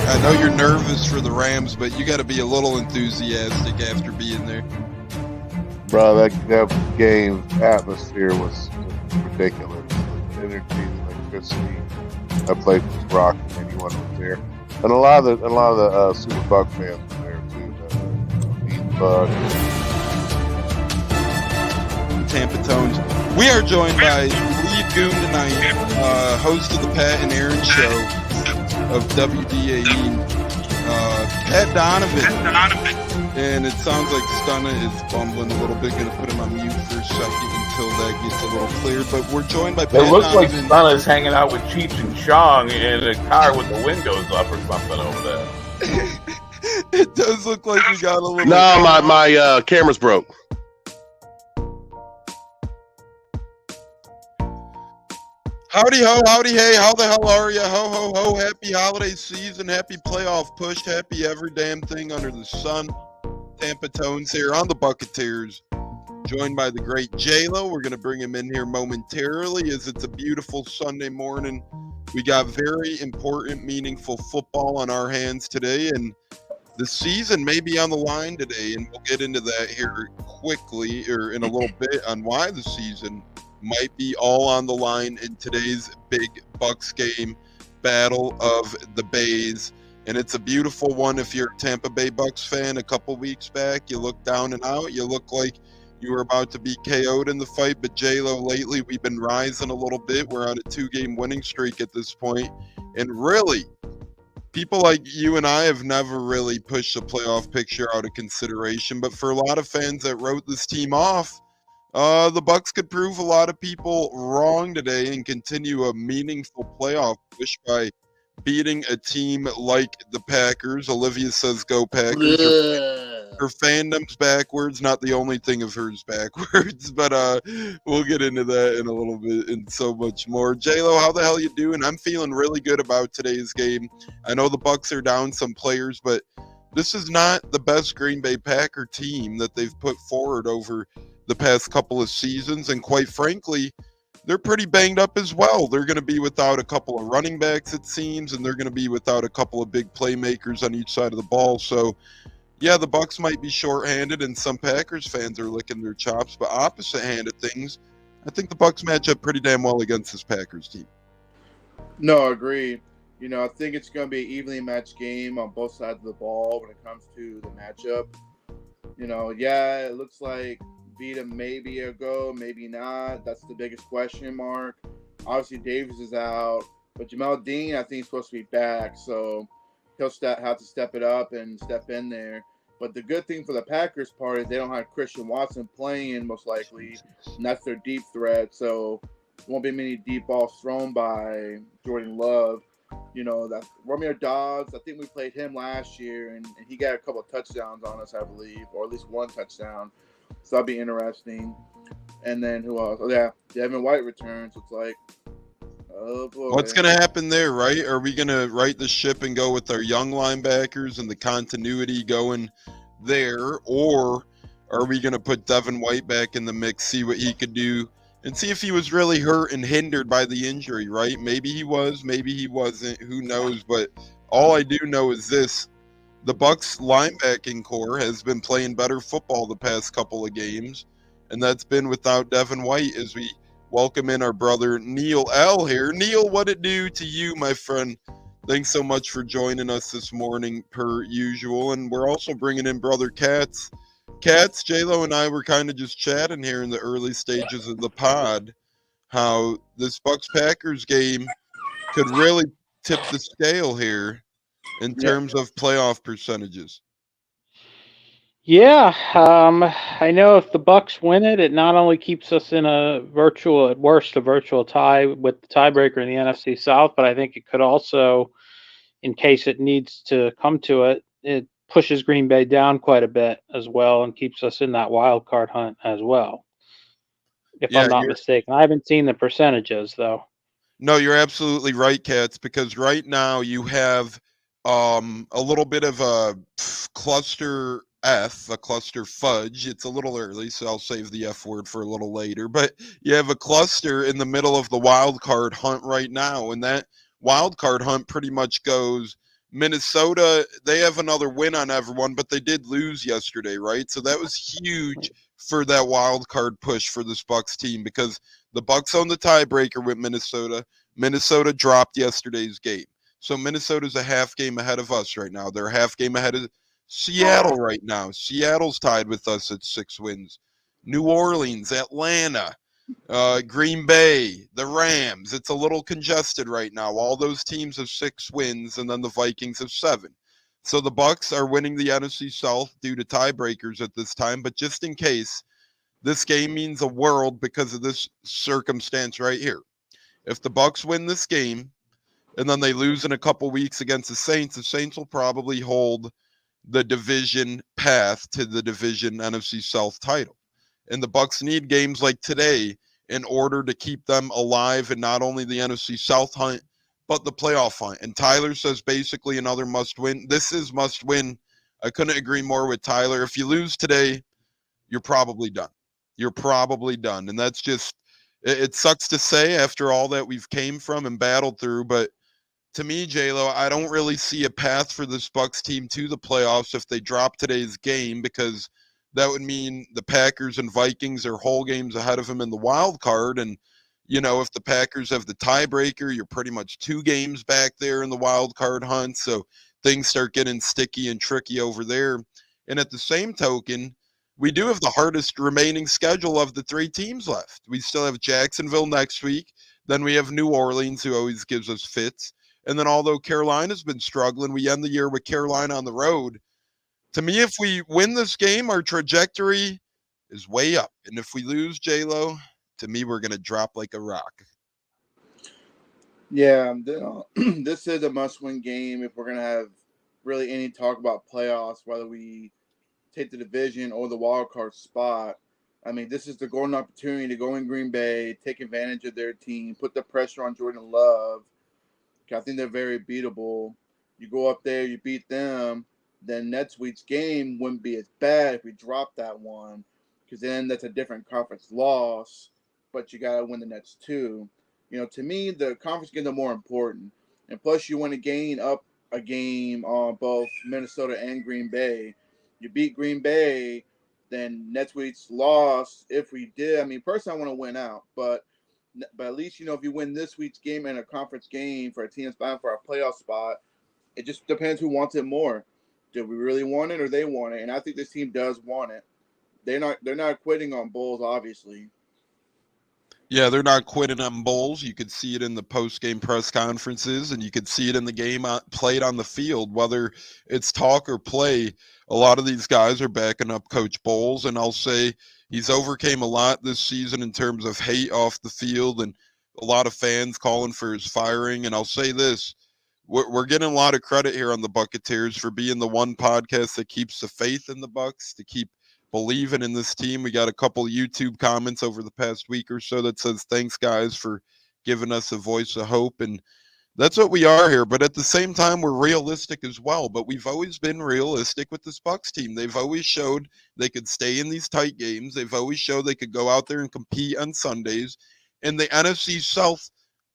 I know you're nervous for the Rams, but you got to be a little enthusiastic after being there. Bro, that game atmosphere was ridiculous. The energy, the electricity. That place was rocking. Anyone was there, and a lot of the Super Buck fans were there too. The Bucs. Tampa Tones. We are joined by lead goon tonight, host of the Pat and Aaron Show of WDAE, Pat Donovan. And it sounds like Stunna is bumbling a little bit. Going to put him on mute for a second until that gets a little clear. But we're joined by Pat It looks like Donovan. Stunna's hanging out with Cheech and Chong in a car with the windows up or something over there. It does look like we got a little... No, my camera's broke. Howdy ho, howdy hey, how the hell are ya? Ho ho ho, happy holiday season, happy playoff push, happy every damn thing under the sun. Tampa Tones here on the Buccaneers, joined by the great J-Lo. We're going to bring him in here momentarily as it's a beautiful Sunday morning. We got very important, meaningful football on our hands today, and the season may be on the line today, and we'll get into that here quickly, or in a little bit, on why the season might be all on the line in today's big Bucs game, Battle of the Bays. And it's a beautiful one if you're a Tampa Bay Bucs fan. A couple weeks back, you look down and out. You look like you were about to be KO'd in the fight. But J-Lo, lately, we've been rising a little bit. We're on a 2-game winning streak at this point. And really, people like you and I have never really pushed the playoff picture out of consideration. But for a lot of fans that wrote this team off, the Bucs could prove a lot of people wrong today and continue a meaningful playoff push by beating a team like the Packers. Olivia says, "Go Packers." Her fandom's backwards. Not the only thing of hers backwards, but we'll get into that in a little bit and so much more. J-Lo, how the hell you doing? I'm feeling really good about today's game. I know the Bucs are down some players, but this is not the best Green Bay Packer team that they've put forward over the past couple of seasons, and quite frankly, they're pretty banged up as well. They're going to be without a couple of running backs, it seems, and they're going to be without a couple of big playmakers on each side of the ball. So, yeah, the Bucs might be shorthanded, and some Packers fans are licking their chops. But opposite hand of things, I think the Bucs match up pretty damn well against this Packers team. No, agreed. You know, I think it's going to be an evenly matched game on both sides of the ball when it comes to the matchup. You know, yeah, it looks like Vita maybe a go, maybe not. That's the biggest question mark. Obviously, Davis is out, but Jamal Dean, I think, is supposed to be back, so he'll have to step it up and step in there. But the good thing for the Packers part is they don't have Christian Watson playing, most likely, and that's their deep threat, so there won't be many deep balls thrown by Jordan Love. You know, that Romeo Dobbs, I think we played him last year, and he got a couple of touchdowns on us, I believe, or at least one touchdown. So that'll be interesting. And then who else? Oh, yeah, Devin White returns. It's like, oh, boy. What's going to happen there, right? Are we going to right the ship and go with our young linebackers and the continuity going there? Or are we going to put Devin White back in the mix, see what he could do, and see if he was really hurt and hindered by the injury, right? Maybe he was, maybe he wasn't. Who knows? But all I do know is this. The Bucs linebacking core has been playing better football the past couple of games, and that's been without Devin White as we welcome in our brother Neil L. here. Neil, what it do to you, my friend? Thanks so much for joining us this morning, per usual. And we're also bringing in brother Katz. Katz, J-Lo, and I were kind of just chatting here in the early stages of the pod how this Bucs-Packers game could really tip the scale here in terms of playoff percentages. Yeah, I know if the Bucs win it, it not only keeps us in a virtual, at worst, a virtual tie with the tiebreaker in the NFC South, but I think it could also, in case it needs to come to it, it pushes Green Bay down quite a bit as well and keeps us in that wild card hunt as well, if I'm not mistaken. I haven't seen the percentages, though. No, you're absolutely right, Katz, because right now you have a little bit of a cluster F, a cluster fudge. It's a little early, so I'll save the F word for a little later. But you have a cluster in the middle of the wild card hunt right now, and that wild card hunt pretty much goes Minnesota, they have another win on everyone, but they did lose yesterday, right? So that was huge for that wild card push for this Bucs team because the Bucs own the tiebreaker with Minnesota. Minnesota dropped yesterday's game. So Minnesota's a half game ahead of us right now. They're a half game ahead of Seattle right now. Seattle's tied with us at 6 wins. New Orleans, Atlanta, Green Bay, the Rams. It's a little congested right now. All those teams have 6 wins, and then the Vikings have 7. So the Bucs are winning the NFC South due to tiebreakers at this time. But just in case, this game means a world because of this circumstance right here. If the Bucs win this game, and then they lose in a couple weeks against the Saints will probably hold the division path to the division NFC South title. And the Bucs need games like today in order to keep them alive in not only the NFC South hunt, but the playoff hunt. And Tyler says basically another must win. This is must win. I couldn't agree more with Tyler. If you lose today, you're probably done. You're probably done. And that's just, it sucks to say after all that we've came from and battled through, but to me, J-Lo, I don't really see a path for this Bucs team to the playoffs if they drop today's game because that would mean the Packers and Vikings are whole games ahead of them in the wild card. And, you know, if the Packers have the tiebreaker, you're pretty much 2 games back there in the wild card hunt. So things start getting sticky and tricky over there. And at the same token, we do have the hardest remaining schedule of the 3 teams left. We still have Jacksonville next week. Then we have New Orleans, who always gives us fits. And then although Carolina's been struggling, we end the year with Carolina on the road. To me, if we win this game, our trajectory is way up. And if we lose, J-Lo, to me, we're going to drop like a rock. Yeah, this is a must-win game if we're going to have really any talk about playoffs, whether we take the division or the wild card spot. I mean, this is the golden opportunity to go in Green Bay, take advantage of their team, put the pressure on Jordan Love. I think they're very beatable. You go up there, you beat them, then next week's game wouldn't be as bad if we drop that one, because then that's a different conference loss, but you got to win the next 2. You know, to me, the conference games are more important. And plus, you want to gain up a game on both Minnesota and Green Bay. You beat Green Bay, then next week's loss, if we did, I mean, personally, I want to win out, but at least, you know, if you win this week's game and a conference game for a team that's vying for a playoff spot, it just depends who wants it more. Do we really want it or they want it? And I think this team does want it. They're not quitting on Bulls, obviously. Yeah, they're not quitting on Bulls. You could see it in the post-game press conferences, and you could see it in the game played on the field. Whether it's talk or play, a lot of these guys are backing up Coach Bowles, and I'll say he's overcame a lot this season in terms of hate off the field and a lot of fans calling for his firing. And I'll say this, we're getting a lot of credit here on the Buccaneers for being the one podcast that keeps the faith in the Bucs, to keep believing in this team. We got a couple YouTube comments over the past week or so that says, thanks guys for giving us a voice of hope. And that's what we are here. But at the same time, we're realistic as well. But we've always been realistic with this Bucs team. They've always showed they could stay in these tight games. They've always showed they could go out there and compete on Sundays. And the NFC South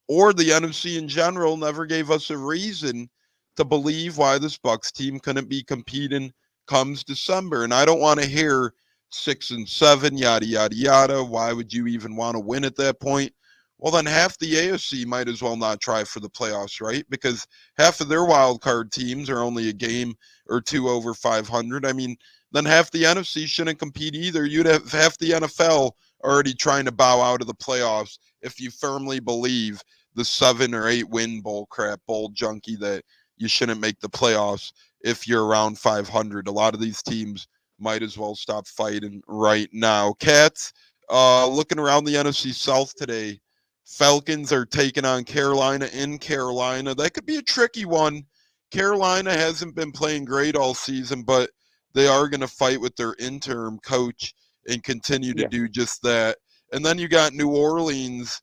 or the NFC in general never gave us a reason to believe why this Bucs team couldn't be competing comes December. And I don't want to hear 6 and 7, yada, yada, yada. Why would you even want to win at that point? Well, then half the AFC might as well not try for the playoffs, right? Because half of their wild card teams are only a game or 2 over 500. I mean, then half the NFC shouldn't compete either. You'd have half the NFL already trying to bow out of the playoffs if you firmly believe the 7 or 8 win bull crap, bull junkie that you shouldn't make the playoffs if you're around 500. A lot of these teams might as well stop fighting right now. Cats, looking around the NFC South today, Falcons are taking on Carolina in Carolina. That could be a tricky one. Carolina hasn't been playing great all season, but they are going to fight with their interim coach and continue to do just that. And then you got New Orleans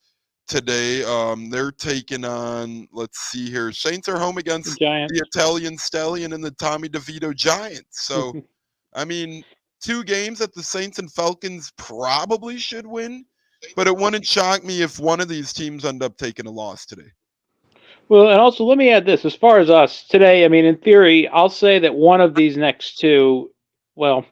today. They're taking on, let's see here, Saints are home against the Italian Stallion and the Tommy DeVito Giants. So, I mean, 2 games that the Saints and Falcons probably should win, but it wouldn't shock me if one of these teams end up taking a loss today. Well, and also let me add this: as far as us today, I mean, in theory, I'll say that one of these next two. Well,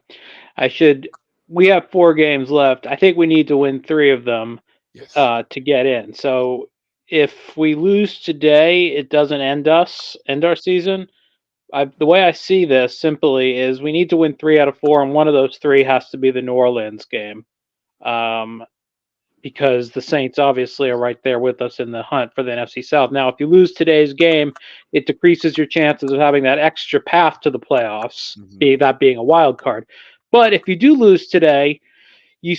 I should. We have 4 games left. I think we need to win 3 of them Yes. to get in. So if we lose today, it doesn't end our season. The way I see this simply is we need to win 3 out of 4, and one of those 3 has to be the New Orleans game. Um, because the Saints obviously are right there with us in the hunt for the NFC South. Now, if you lose today's game, it decreases your chances of having that extra path to the playoffs, that being a wild card. But if you do lose today, you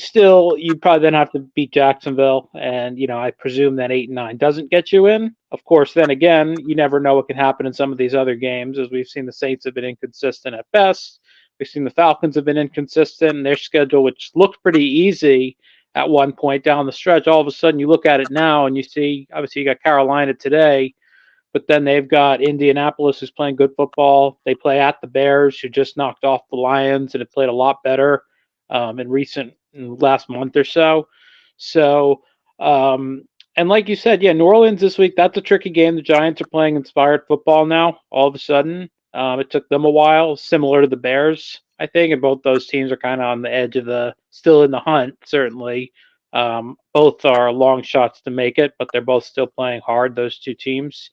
probably then have to beat Jacksonville, and I presume that 8 and 9 doesn't get you in. Of course, then again, you never know what can happen in some of these other games, as we've seen the Saints have been inconsistent at best. We've seen the Falcons have been inconsistent in their schedule, which looked pretty easy at one point down the stretch. All of a sudden, you look at it now and you see, obviously, you got Carolina today, but then they've got Indianapolis, who's playing good football. They play at the Bears, who just knocked off the Lions and have played a lot better in last month or so. So, and like you said, yeah, New Orleans this week, that's a tricky game. The Giants are playing inspired football now, all of a sudden. It took them a while, similar to the Bears, I think, and both those teams are kind of on the edge of still in the hunt, certainly. Both are long shots to make it, but they're both still playing hard, those two teams.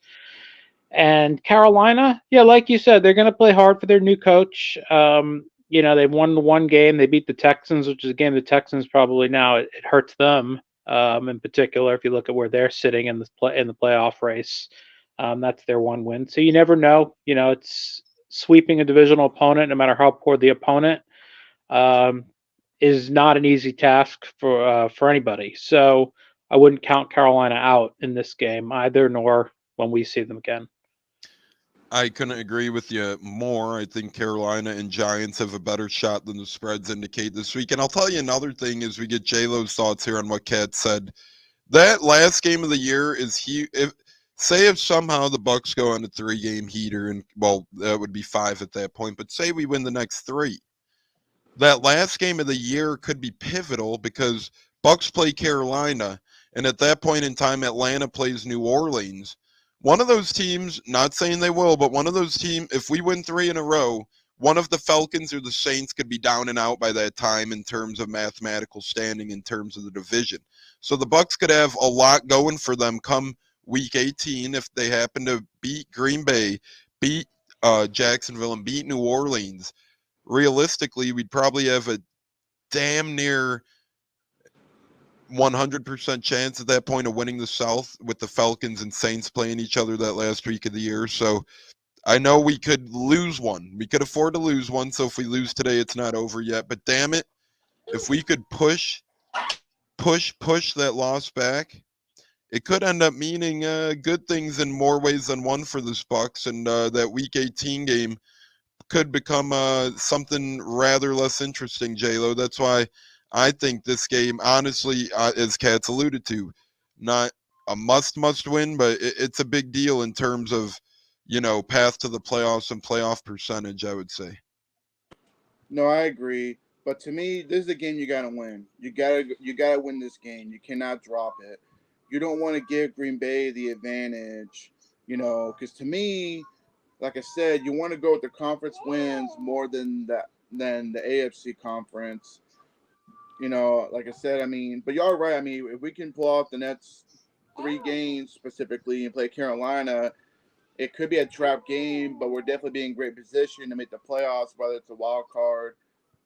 And Carolina, yeah, like you said, they're going to play hard for their new coach. They won the one game. They beat the Texans, which is a game the Texans probably now it hurts them in particular. If you look at where they're sitting in the playoff race, that's their one win. So you never know. It's sweeping a divisional opponent, no matter how poor the opponent, is not an easy task for anybody. So I wouldn't count Carolina out in this game either, nor when we see them again. I couldn't agree with you more. I think Carolina and Giants have a better shot than the spreads indicate this week. And I'll tell you another thing as we get J-Lo's thoughts here on what Kat said. That last game of the year is huge. If somehow the Bucs go on a 3-game heater, and well, that would be 5 at that point, but say we win the next 3. That last game of the year could be pivotal because Bucs play Carolina, and at that point in time, Atlanta plays New Orleans. One of those teams, not saying they will, but one of those teams, if we win 3 in a row, one of the Falcons or the Saints could be down and out by that time in terms of mathematical standing, in terms of the division. So the Bucs could have a lot going for them come week 18 if they happen to beat Green Bay, beat Jacksonville, and beat New Orleans. Realistically, we'd probably have a damn near 100% chance at that point of winning the South with the Falcons and Saints playing each other that last week of the year. So I know we could lose one. We could afford to lose one. So if we lose today, it's not over yet. But damn it, if we could push that loss back, it could end up meaning good things in more ways than one for this Bucs. And that Week 18 game could become something rather less interesting, J-Lo. That's why I think this game, honestly, as Kat's alluded to, not a must win, but it's a big deal in terms of, path to the playoffs and playoff percentage, I would say. No, I agree. But to me, this is a game you gotta win. You gotta win this game. You cannot drop it. You don't want to give Green Bay the advantage, because to me, like I said, you want to go with the conference wins more than the AFC conference. Like I said, but y'all are right. If we can pull off the next 3 games specifically and play Carolina, it could be a trap game, but we're definitely be in great position to make the playoffs, whether it's a wild card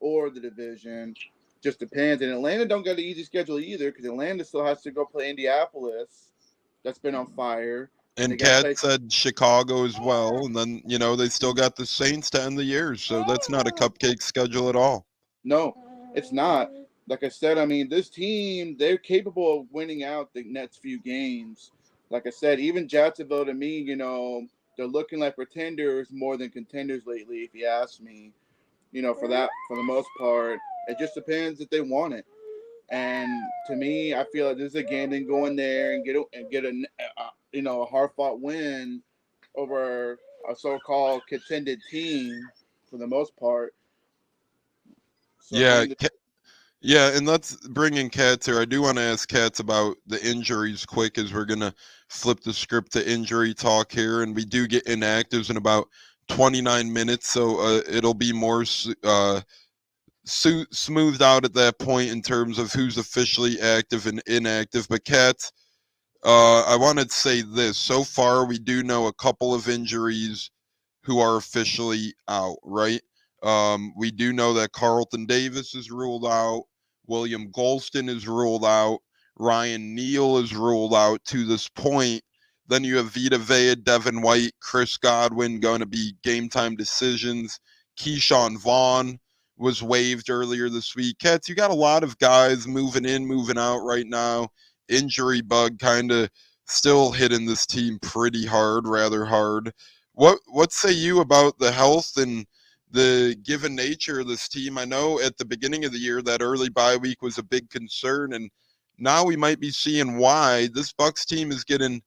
or the division. Just depends. And Atlanta don't got an easy schedule either, because Atlanta still has to go play Indianapolis. That's been on fire. And Kat said Chicago as well. And then, they still got the Saints to end the year. So that's not a cupcake schedule at all. No, it's not. Like I said, this team, they're capable of winning out the next few games. Like I said, even Jacksonville, to me, they're looking like pretenders more than contenders lately, if you ask me. For the most part, it just depends if they want it. And to me, I feel like this is a game they can go in there and get a hard fought win over a so-called contended team for the most part. So, yeah, Yeah, and let's bring in Katz here. I do want to ask Katz about the injuries quick as we're going to flip the script to injury talk here. And we do get inactives in about 29 minutes, so it'll be more smoothed out at that point in terms of who's officially active and inactive. But Katz, I want to say this. So far, we do know a couple of injuries who are officially out, right? We do know that Carlton Davis is ruled out. William Golston is ruled out. Ryan Neal is ruled out to this point. Then you have Vita Vea, Devin White, Chris Godwin going to be game time decisions. Keyshawn Vaughn was waived earlier this week. Cats, you got a lot of guys moving in, moving out right now. Injury bug kind of still hitting this team pretty hard, rather hard. What say you about the health and the given nature of this team? I know at the beginning of the year that early bye week was a big concern, and now we might be seeing why this Bucs team is getting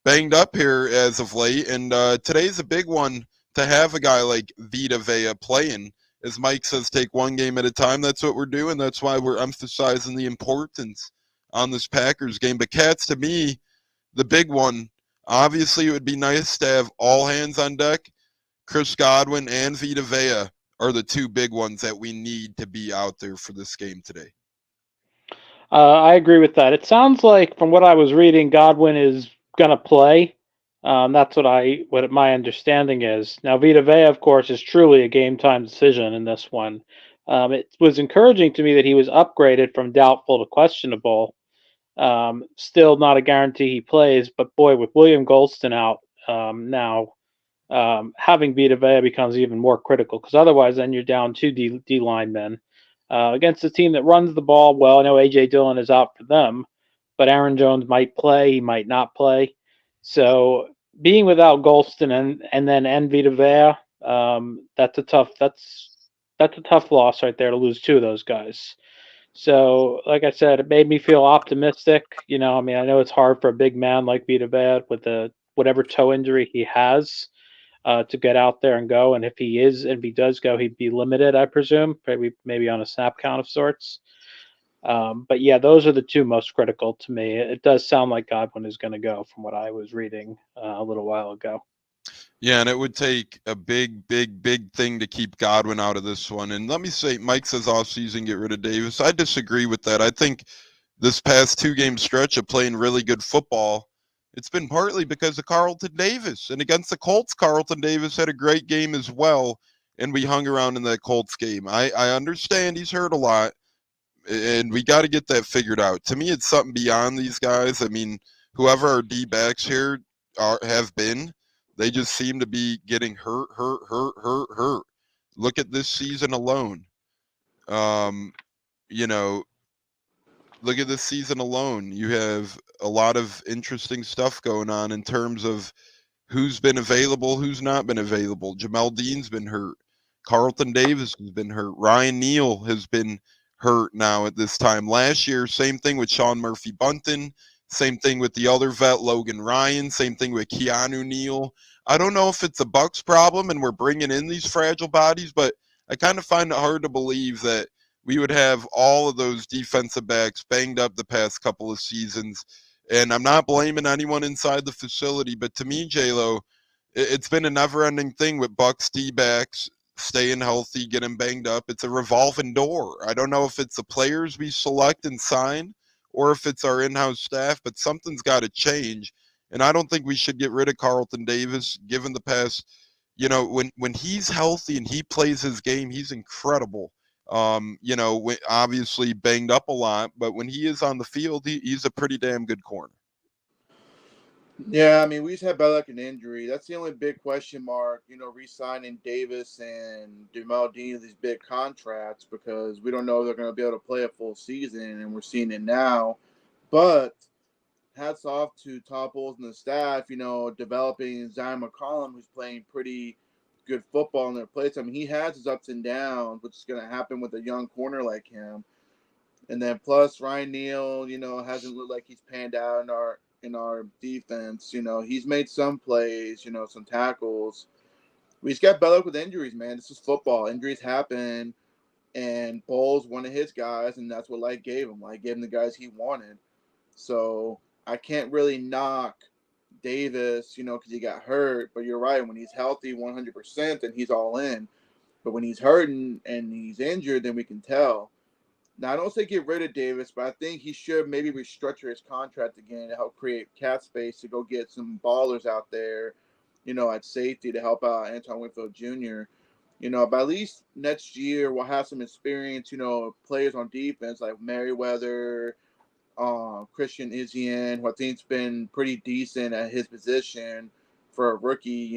banged up here as of late. And today's a big one to have a guy like Vita Vea playing. As Mike says, take one game at a time. That's what we're doing. That's why we're emphasizing the importance on this Packers game. But Cats, to me, the big one, obviously it would be nice to have all hands on deck. Chris Godwin and Vita Vea are the two big ones that we need to be out there for this game today. I agree with that. It sounds like, from what I was reading, Godwin is going to play. That's what my understanding is. Now, Vita Vea, of course, is truly a game time decision in this one. It was encouraging to me that he was upgraded from doubtful to questionable. Still not a guarantee he plays, but boy, with William Golston out now, having Vita Vea becomes even more critical, because otherwise then you're down two D linemen against a team that runs the ball well. I know A.J. Dillon is out for them, but Aaron Jones might play, he might not play. So being without Golston and then Vita Vea, that's a tough loss right there to lose two of those guys. So, like I said, it made me feel optimistic. I mean, I know it's hard for a big man like Vita Vea with whatever toe injury he has to get out there and go. And if he does go, he'd be limited, I presume, maybe on a snap count of sorts. But yeah, those are the two most critical to me. It does sound like Godwin is going to go, from what I was reading a little while ago. Yeah, and it would take a big, big, big thing to keep Godwin out of this one. And let me say, Mike says offseason, get rid of Davis. I disagree with that. I think this past 2-game stretch of playing really good football, it's been partly because of Carlton Davis. And against the Colts, Carlton Davis had a great game as well, and we hung around in that Colts game. I understand he's hurt a lot, and we got to get that figured out. To me, it's something beyond these guys. I mean, whoever our D-backs here have been, they just seem to be getting hurt. Look at this season alone. Look at this season alone. You have a lot of interesting stuff going on in terms of who's been available, who's not been available. Jamel Dean's been hurt. Carlton Davis has been hurt. Ryan Neal has been hurt now at this time. Last year, same thing with Sean Murphy-Bunting. Same thing with the other vet, Logan Ryan. Same thing with Keanu Neal. I don't know if it's a Bucs problem and we're bringing in these fragile bodies, but I kind of find it hard to believe that we would have all of those defensive backs banged up the past couple of seasons. And I'm not blaming anyone inside the facility, but to me, J-Lo, it's been a never-ending thing with Bucs D-backs staying healthy, getting banged up. It's a revolving door. I don't know if it's the players we select and sign or if it's our in-house staff, but something's got to change. And I don't think we should get rid of Carlton Davis, given the past. When he's healthy and he plays his game, he's incredible. Obviously banged up a lot, but when he is on the field, he's a pretty damn good corner. Yeah, I mean, we just had bad luck in injury. That's the only big question mark, re-signing Davis and Jamel Dean, these big contracts, because we don't know if they're going to be able to play a full season, and we're seeing it now. But hats off to Topples and the staff, developing Zion McCollum, who's playing pretty good football in their place. I mean, he has his ups and downs, which is going to happen with a young corner like him. And then plus Ryan Neal, hasn't looked like he's panned out in our defense. He's made some plays, some tackles. We just got bad luck with injuries, man. This is football. Injuries happen. and Bowles one of his guys, and that's what Light gave him. Light gave him the guys he wanted. So I can't really knock Davis, because he got hurt. But you're right. When he's healthy 100%, then he's all in. But when he's hurting and he's injured, then we can tell. Now, I don't say get rid of Davis, but I think he should maybe restructure his contract again to help create cap space to go get some ballers out there, at safety to help out Anton Winfield Jr. But at least next year we'll have some experience, players on defense like Merriweather, Christian Izien, who I think's been pretty decent at his position for a rookie.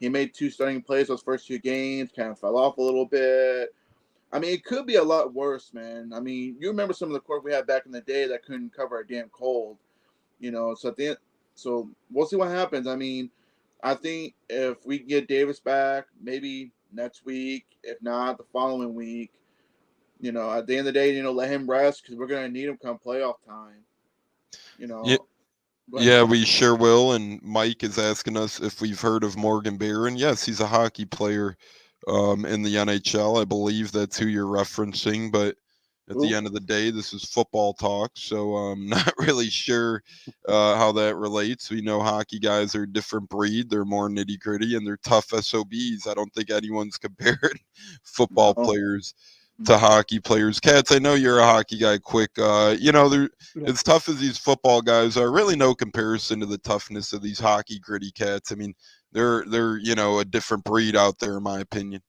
He made 2 starting plays those first 2 games, kind of fell off a little bit. I mean, it could be a lot worse, man. I mean, you remember some of the court we had back in the day that couldn't cover a damn cold, so we'll see what happens. I mean, I think if we can get Davis back, maybe next week, if not the following week, at the end of the day, let him rest because we're gonna need him come playoff time. Yeah. Yeah, we sure will. And Mike is asking us if we've heard of Morgan Barron. Yes, he's a hockey player in the NHL. I believe that's who you're referencing. But at the end of the day, this is football talk. So I'm not really sure how that relates. We know hockey guys are a different breed. They're more nitty gritty and they're tough SOBs. I don't think anyone's compared football players to hockey players. Cats, I know you're a hockey guy. Quick, as tough as these football guys are, really no comparison to the toughness of these hockey gritty cats. I mean, they're a different breed out there, in my opinion.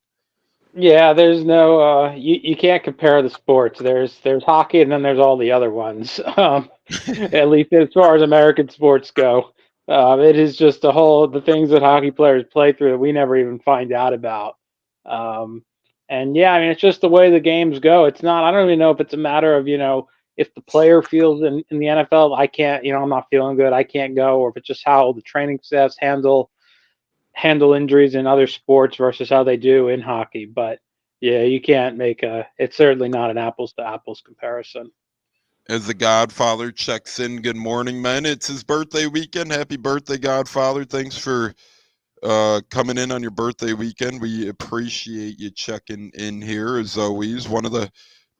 Yeah, there's no you can't compare the sports. There's hockey and then there's all the other ones. At least as far as American sports go. It is just the things that hockey players play through that we never even find out about. And yeah, I mean, it's just the way the games go. It's not, I don't even know if it's a matter of, if the player feels in the NFL, I can't, I'm not feeling good, I can't go, or if it's just how the training staffs handle injuries in other sports versus how they do in hockey. But yeah, you can't it's certainly not an apples to apples comparison. As the Godfather checks in, good morning, men. It's his birthday weekend. Happy birthday, Godfather. Thanks for coming in on your birthday weekend. We appreciate you checking in here as always. One of the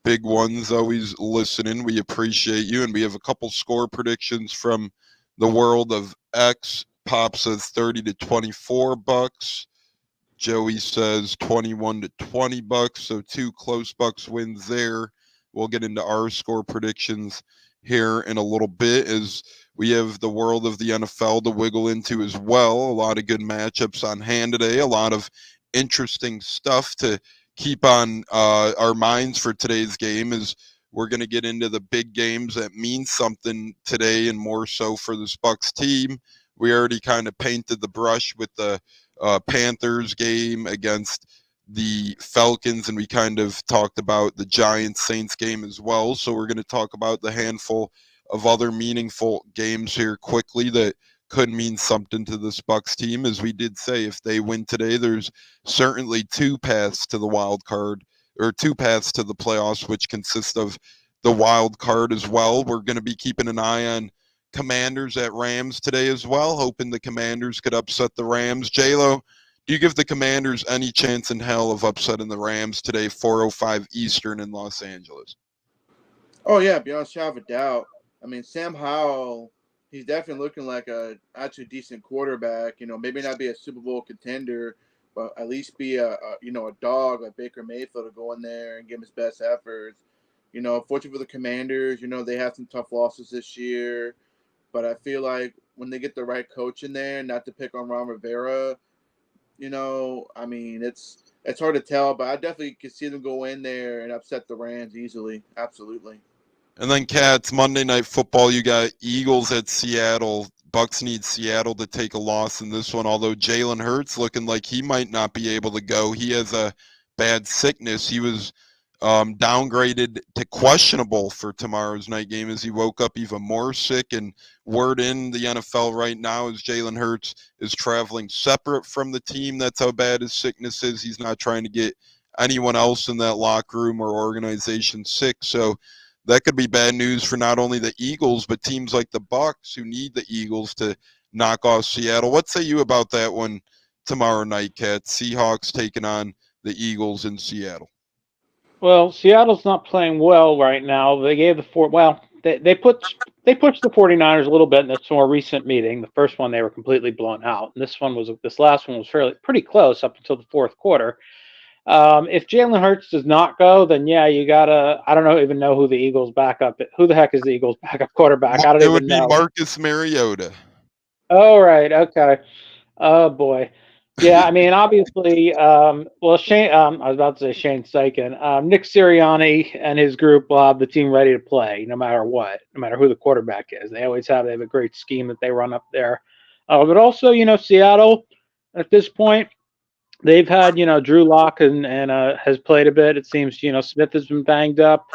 big ones always listening. We appreciate you. And we have a couple score predictions from the world of X. Pop says 30-24 Bucs. Joey says 21-20 Bucs. So 2 close Bucs wins there. We'll get into our score predictions here in a little bit as we have the world of the NFL to wiggle into as well. A lot of good matchups on hand today. A lot of interesting stuff to keep on our minds for today's game as we're going to get into the big games that mean something today and more so for this Bucs team. We already kind of painted the brush with the Panthers game against the Falcons, and we kind of talked about the Giants-Saints game as well. So we're going to talk about the handful of other meaningful games here quickly that could mean something to this Bucs team. As we did say, if they win today, there's certainly 2 paths to the wild card, or 2 paths to the playoffs, which consist of the wild card as well. We're going to be keeping an eye on Commanders at Rams today as well, hoping the Commanders could upset the Rams. J-Lo, do you give the Commanders any chance in hell of upsetting the Rams today, 4:05 Eastern in Los Angeles? Oh, yeah, beyond shadow of a doubt. I mean, Sam Howell, he's definitely looking like a actually decent quarterback. Maybe not be a Super Bowl contender, but at least be a dog like Baker Mayfield to go in there and give him his best efforts. Fortunately for the Commanders, they had some tough losses this year, but I feel like when they get the right coach in there, not to pick on Ron Rivera, I mean, it's hard to tell, but I definitely could see them go in there and upset the Rams easily. Absolutely. And then, Cats, Monday Night Football, you got Eagles at Seattle. Bucs need Seattle to take a loss in this one, although Jalen Hurts looking like he might not be able to go. He has a bad sickness. He was downgraded to questionable for tomorrow's night game as he woke up even more sick. And word in the NFL right now is Jalen Hurts is traveling separate from the team. That's how bad his sickness is. He's not trying to get anyone else in that locker room or organization sick. So that could be bad news for not only the Eagles, but teams like the Bucs who need the Eagles to knock off Seattle. What say you about that one tomorrow night, Kat? Seahawks taking on the Eagles in Seattle. Well, Seattle's not playing well right now. They gave the four. Well, they pushed the 49ers a little bit in this more recent meeting. The first one they were completely blown out, and this last one was pretty close up until the fourth quarter. If Jalen Hurts does not go, then yeah, you gotta. I don't even know who the Eagles backup. Who the heck is the Eagles backup quarterback? I don't It would even be know. Marcus Mariota. Oh right, okay. Oh boy. Yeah, I mean, obviously, well, Shane. I was about to say Shane Steichen. Nick Sirianni and his group will have the team ready to play, no matter what, no matter who the quarterback is. They always have. They have a great scheme that they run up there. But also, Seattle at this point, they've had, Drew Lock and has played a bit. It seems, Smith has been banged up.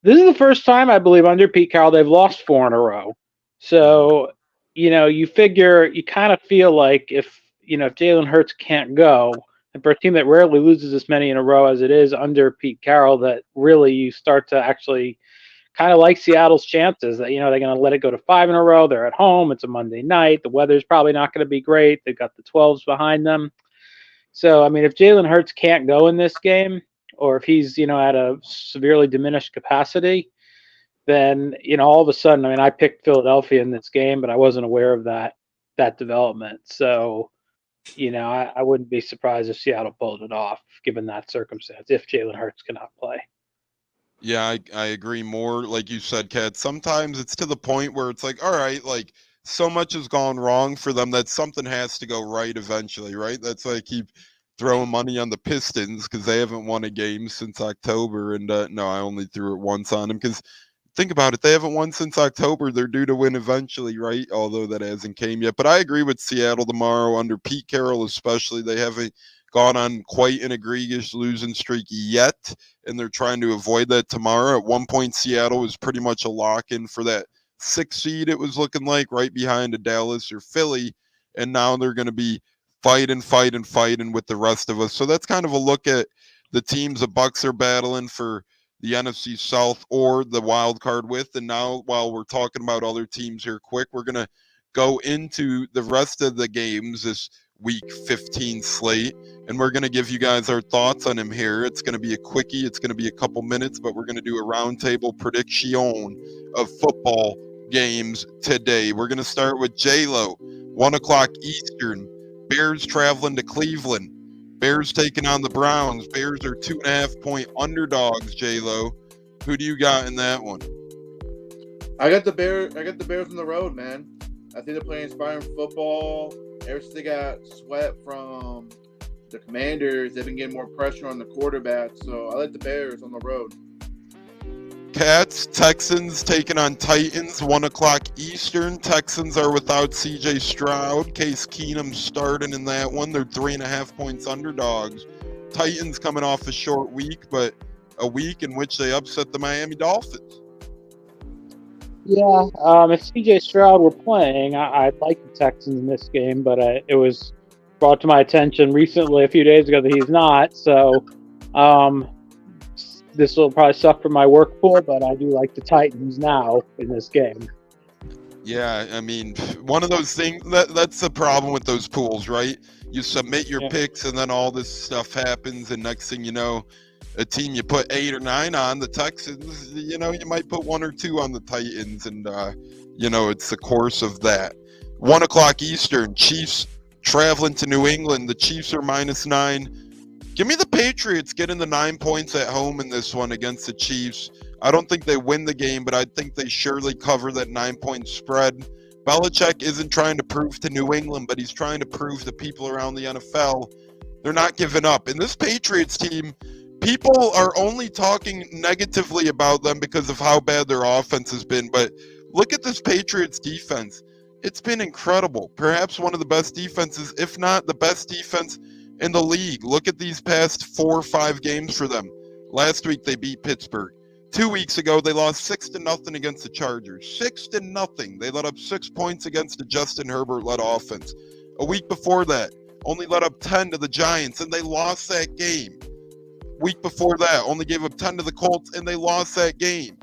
This is the first time, I believe, under Pete Carroll, they've lost 4 in a row. So, you figure, you kind of feel like if Jalen Hurts can't go, and for a team that rarely loses as many in a row as it is under Pete Carroll, that really you start to actually kind of like Seattle's chances that, they're going to let it go to 5 in a row. They're at home. It's a Monday night. The weather's probably not going to be great. They've got the 12s behind them. So, I mean, if Jalen Hurts can't go in this game, or if he's, at a severely diminished capacity, then, all of a sudden, I mean, I picked Philadelphia in this game, but I wasn't aware of that development. So, I wouldn't be surprised if Seattle pulled it off, given that circumstance, if Jalen Hurts cannot play. Yeah, I agree more. Like you said, Kat, sometimes it's to the point where it's like, all right, like so much has gone wrong for them that something has to go right eventually, right? That's why I keep throwing money on the Pistons because they haven't won a game since October. And no, I only threw it once on them because think about it, they haven't won since October. They're due to win eventually, right? Although that hasn't came yet. But I agree with Seattle tomorrow under Pete Carroll, especially. They haven't gone on quite an egregious losing streak yet, and they're trying to avoid that tomorrow. At one point, Seattle was pretty much a lock-in for that 6th seed, it was looking like, right behind a Dallas or Philly, and now they're going to be fighting with the rest of us. So that's kind of a look at the teams the Bucs are battling for the NFC South or the wild card with. And now, while we're talking about other teams here quick, we're going to go into the rest of the games this week 15 slate, and we're going to give you guys our thoughts on him here. It's going to be a quickie. It's going to be a couple minutes, but we're going to do a roundtable prediction of football games today. We're going to start with J-Lo, 1 o'clock Eastern. Bears traveling to Cleveland. Bears taking on the Browns. Bears are 2.5-point underdogs, J-Lo. Who do you got in that one? I got the Bears on the road, man. I think they're playing inspiring football. Ever since they got swept from the Commanders, they've been getting more pressure on the quarterback. So I like the Bears on the road. Cats, Texans taking on Titans, 1 o'clock Eastern. Texans are without C.J. Stroud. Case Keenum starting in that one. They're 3.5 points underdogs. Titans coming off a short week, but a week in which they upset the Miami Dolphins. Yeah, if C.J. Stroud were playing, I'd like the Texans in this game, but it was brought to my attention recently, a few days ago, that he's not. So this will probably suck for my work pool, but I do like the Titans now in this game. Yeah, I mean, one of those things, that's the problem with those pools, right? You submit your picks, and then all this stuff happens, and next thing you know, a team you put 8 or 9 on, the Texans, you might put 1 or 2 on the Titans, and, it's the course of that. 1 o'clock Eastern, Chiefs traveling to New England. The Chiefs are -9. Give me the Patriots getting the 9 points at home in this one against the Chiefs. I don't think they win the game, but I think they surely cover that 9-point spread. Belichick isn't trying to prove to New England, but he's trying to prove to people around the NFL they're not giving up. And this Patriots team, people are only talking negatively about them because of how bad their offense has been. But look at this Patriots defense. It's been incredible. Perhaps one of the best defenses, if not the best defense in the league. Look at these past 4 or 5 games for them. Last week they beat Pittsburgh. 2 weeks ago they lost 6-0 against the Chargers. 6-0. They let up 6 points against the Justin Herbert-led offense. A week before that, only let up 10 to the Giants, and they lost that game. Week before that, only gave up 10 to the Colts, and they lost that game.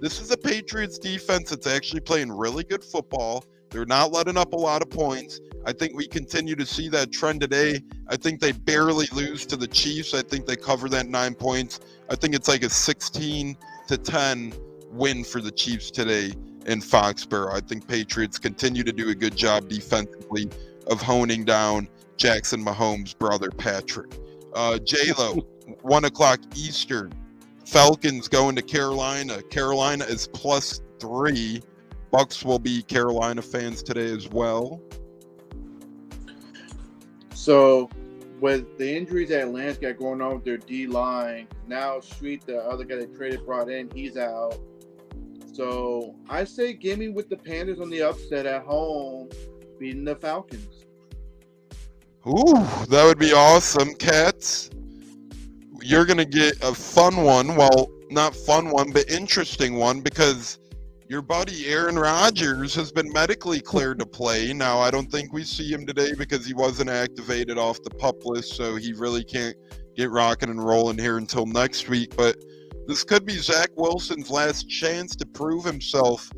This is a Patriots defense that's actually playing really good football. They're not letting up a lot of points. I think we continue to see that trend today. I think they barely lose to the Chiefs. I think they cover that 9 points. I think it's like a 16-10 win for the Chiefs today in Foxborough. I think Patriots continue to do a good job defensively of honing down Jackson Mahomes' brother Patrick. J-Lo, 1 o'clock Eastern. Falcons going to Carolina. Carolina is +3. Bucs will be Carolina fans today as well. So, with the injuries that Atlanta's got going on with their D-line, now Street, the other guy they traded, brought in, he's out. So, I say give me with the Panthers on the upset at home, beating the Falcons. Ooh, that would be awesome, Cats. You're going to get a fun one. Well, not fun one, but interesting one, because your buddy Aaron Rodgers has been medically cleared to play. Now, I don't think we see him today because he wasn't activated off the PUP list, so he really can't get rocking and rolling here until next week. But this could be Zach Wilson's last chance to prove himself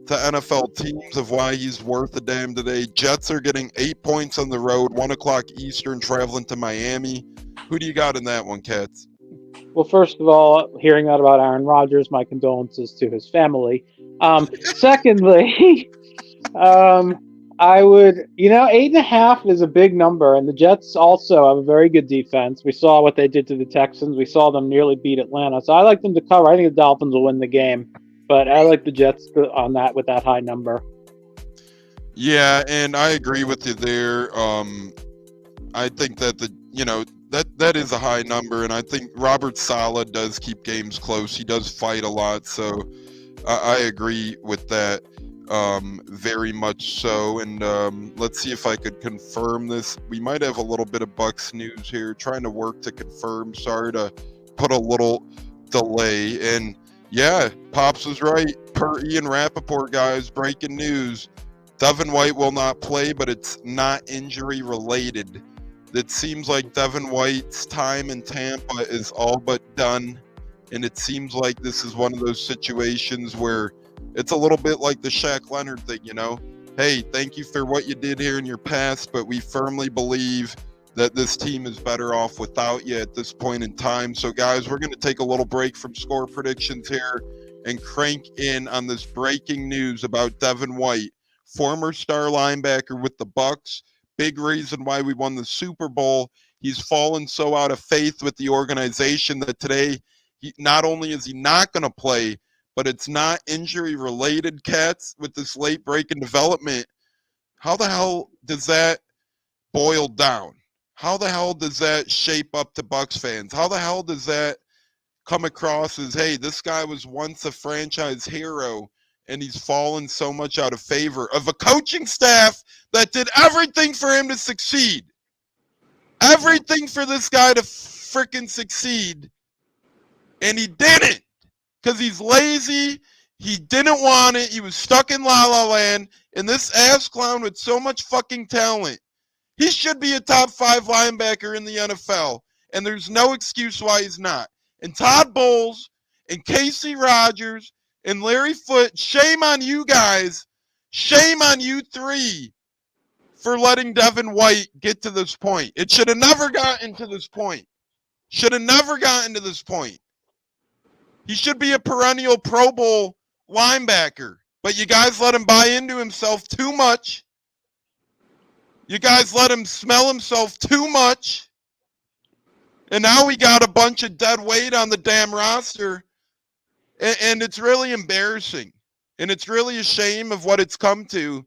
to NFL teams of why he's worth a damn today. Jets are getting 8 points on the road, 1 o'clock Eastern, traveling to Miami. Who do you got in that one, Cats? Well, first of all, hearing that about Aaron Rodgers, my condolences to his family. Secondly, I would, 8.5 is a big number, and the Jets also have a very good defense. We saw what they did to the Texans. We saw them nearly beat Atlanta, so I like them to cover. I think the Dolphins will win the game, but I like the Jets on that with that high number. Yeah, and I agree with you there. I think that that is a high number, and I think Robert Saleh does keep games close. He does fight a lot, so I agree with that very much so. And let's see if I could confirm this. We might have a little bit of Bucs news here. Trying to work to confirm. Sorry to put a little delay. And yeah, Pops was right. Per Ian Rappaport, guys, breaking news. Devin White will not play, but it's not injury related. It seems like Devin White's time in Tampa is all but done. And it seems like this is one of those situations where it's a little bit like the Shaq Leonard thing, Hey, thank you for what you did here in your past, but we firmly believe that this team is better off without you at this point in time. So, guys, we're going to take a little break from score predictions here and crank in on this breaking news about Devin White, former star linebacker with the Bucs. Big reason why we won the Super Bowl. He's fallen so out of faith with the organization that today, not only is he not going to play, but it's not injury related, Cats, with this late break in development. How the hell does that boil down? How the hell does that shape up to Bucs fans? How the hell does that come across as, hey, this guy was once a franchise hero and he's fallen so much out of favor of a coaching staff that did everything for him to succeed? Everything for this guy to freaking succeed. And he didn't, because he's lazy. He didn't want it. He was stuck in La La Land. And this ass clown with so much fucking talent, he should be a top 5 linebacker in the NFL. And there's no excuse why he's not. And Todd Bowles and Casey Rogers and Larry Foote, shame on you guys. Shame on you three for letting Devin White get to this point. It should have never gotten to this point. Should have never gotten to this point. He should be a perennial Pro Bowl linebacker, but you guys let him buy into himself too much. You guys let him smell himself too much. And now we got a bunch of dead weight on the damn roster. And it's really embarrassing. And it's really a shame of what it's come to.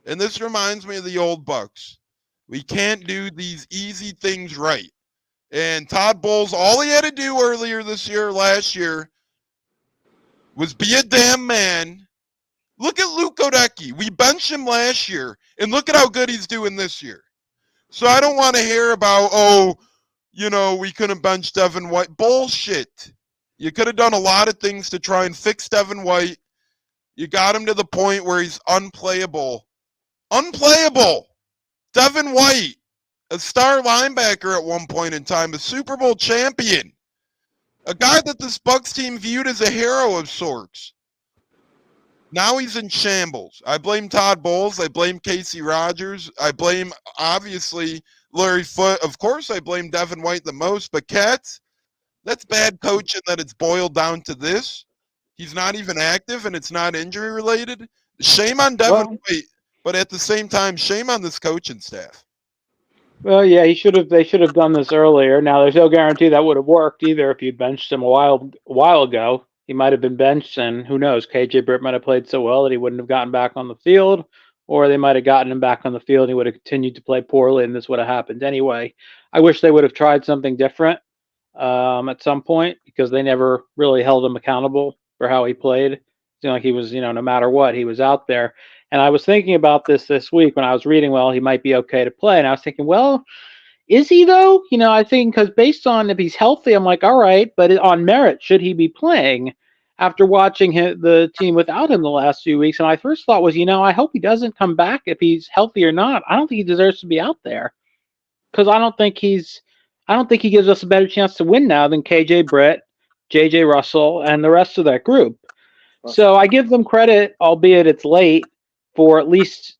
And this reminds me of the old Bucs. We can't do these easy things right. And Todd Bowles, all he had to do earlier this year, last year, was be a damn man. Look at Luke Godecki. We benched him last year, and look at how good he's doing this year. So I don't want to hear about, we couldn't bench Devin White. Bullshit. You could have done a lot of things to try and fix Devin White. You got him to the point where he's unplayable. Unplayable. Devin White, a star linebacker at one point in time, a Super Bowl champion, a guy that this Bucs team viewed as a hero of sorts. Now he's in shambles. I blame Todd Bowles. I blame Casey Rogers. I blame, obviously, Larry Foote. Of course, I blame Devin White the most, but Cats, that's bad coaching that it's boiled down to this. He's not even active, and it's not injury related. Shame on Devin White, but at the same time, shame on this coaching staff. Well, yeah, they should have done this earlier. Now, there's no guarantee that would have worked either. If you benched him a while ago, he might have been benched, and who knows? KJ Britt might have played so well that he wouldn't have gotten back on the field, or they might have gotten him back on the field and he would have continued to play poorly, and this would have happened anyway. I wish they would have tried something different at some point, because they never really held him accountable for how he played. It seemed like he was, no matter what, he was out there. And I was thinking about this week when I was reading, well, he might be okay to play. And I was thinking, well, is he though? I think because based on if he's healthy, I'm like, all right, but on merit, should he be playing after watching the team without him the last few weeks? And my first thought was, I hope he doesn't come back if he's healthy or not. I don't think he deserves to be out there, because I don't think he gives us a better chance to win now than KJ Britt, JJ Russell, and the rest of that group. So I give them credit, albeit it's late, for at least,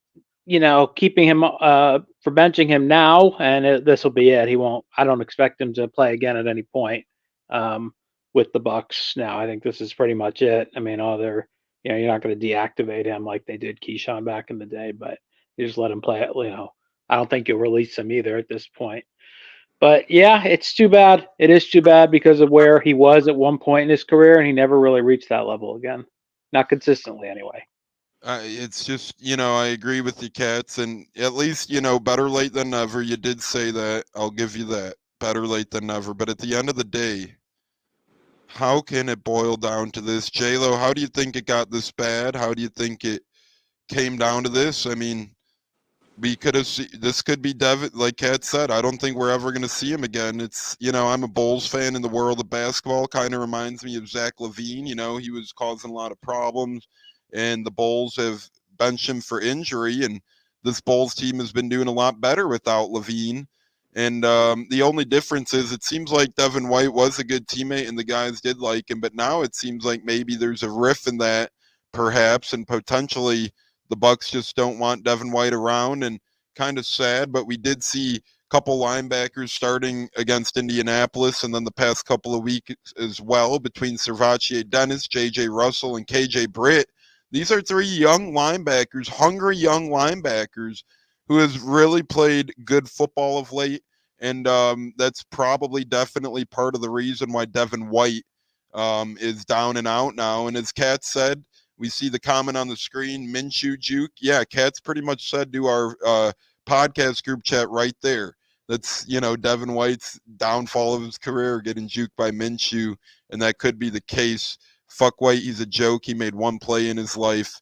keeping him for benching him now, and this will be it. I don't expect him to play again at any point with the Bucs now. I think this is pretty much it. I mean, you're not going to deactivate him like they did Keyshawn back in the day, but you just let him play it. I don't think you'll release him either at this point. But yeah, it's too bad. It is too bad because of where he was at one point in his career, and he never really reached that level again. Not consistently, anyway. It's just, I agree with you, Cats, and at least, better late than never. You did say that. I'll give you that. Better late than never. But at the end of the day, how can it boil down to this? J-Lo, how do you think it got this bad? How do you think it came down to this? I mean, we could have this could be Devin, like Kat said. I don't think we're ever going to see him again. It's, I'm a Bulls fan in the world of basketball. Kind of reminds me of Zach LaVine. He was causing a lot of problems, and the Bulls have benched him for injury, and this Bulls team has been doing a lot better without LaVine. And the only difference is it seems like Devin White was a good teammate and the guys did like him, but now it seems like maybe there's a riff in that, perhaps, and potentially the Bucs just don't want Devin White around, and kind of sad. But we did see a couple linebackers starting against Indianapolis, and then the past couple of weeks as well between Servachier Dennis, J.J. Russell, and K.J. Britt. These are three young linebackers, hungry young linebackers, who has really played good football of late, and that's probably definitely part of the reason why Devin White is down and out now. And as Kat said, we see the comment on the screen, Minshew juke. Yeah, Kat's pretty much said to our podcast group chat right there. That's, Devin White's downfall of his career, getting juked by Minshew, and that could be the case. Fuck White, he's a joke. He made one play in his life.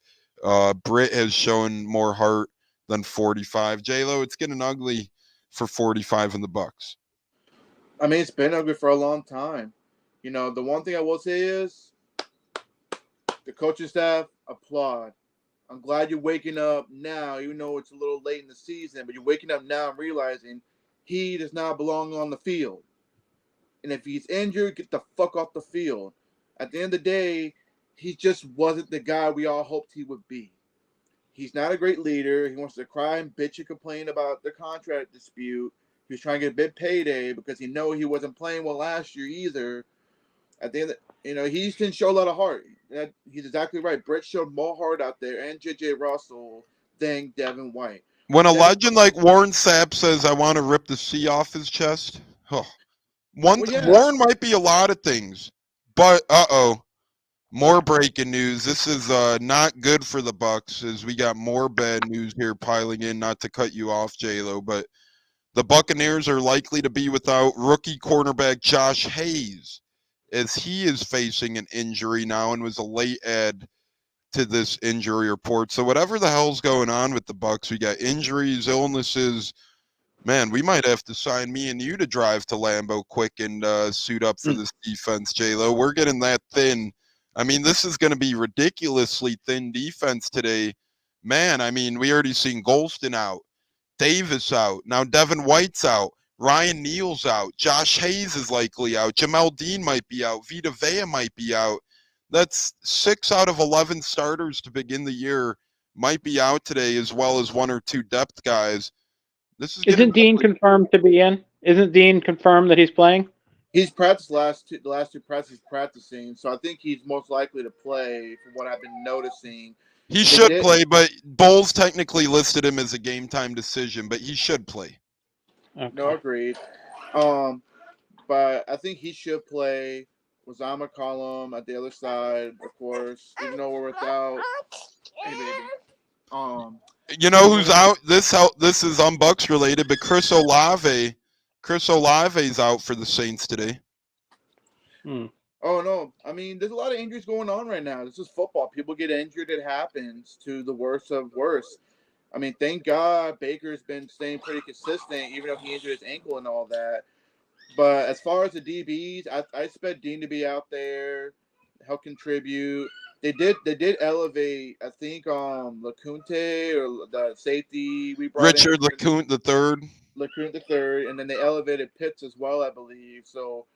Britt has shown more heart than 45. J-Lo, it's getting ugly for 45 in the Bucs. I mean, it's been ugly for a long time. The one thing I will say is the coaching staff, applaud. I'm glad you're waking up now, even though it's a little late in the season, but you're waking up now and realizing he does not belong on the field. And if he's injured, get the fuck off the field. At the end of the day, he just wasn't the guy we all hoped he would be. He's not a great leader. He wants to cry and bitch and complain about the contract dispute. He's trying to get a big payday because he know he wasn't playing well last year either. At the end, he can show a lot of heart. He's exactly right. Brett showed more heart out there, and J.J. Russell, than Devin White. When a legend like Warren Sapp says, I want to rip the C off his chest, Warren might be a lot of things, but more breaking news. This is not good for the Bucs, as we got more bad news here piling in. Not to cut you off, J-Lo, but the Buccaneers are likely to be without rookie cornerback Josh Hayes, as he is facing an injury now and was a late add to this injury report. So whatever the hell's going on with the Bucs, we got injuries, illnesses. Man, we might have to sign me and you to drive to Lambeau quick and suit up for this defense, J-Lo. We're getting that thin. I mean, this is going to be ridiculously thin defense today. Man, I mean, we already seen Golston out, Davis out, now Devin White's out, Ryan Neal's out, Josh Hayes is likely out, Jamel Dean might be out, Vita Vea might be out. That's 6 out of 11 starters to begin the year might be out today, as well as 1 or 2 depth guys. This is Isn't Dean confirmed to be in? Isn't Dean confirmed that he's playing? He's practiced the last two practices practicing, so I think he's most likely to play from what I've been noticing. He should play, but Bowles technically listed him as a game time decision, but he should play. Okay. No, agreed. But I think he should play. Wazama Column at the other side, of course. Even though we're without. Hey, baby. You know who's out? This is Bucs related, but Chris Olave is out for the Saints today. Oh no! I mean, there's a lot of injuries going on right now. This is football. People get injured. It happens to the worst of worst. I mean, thank God Baker's been staying pretty consistent, even though he injured his ankle and all that. But as far as the DBs, I expect Dean to be out there, help contribute. They did elevate, I think, LeCounte or the safety we brought Richard LeCounte the third. LeCounte the third, and then they elevated Pitts as well, I believe. So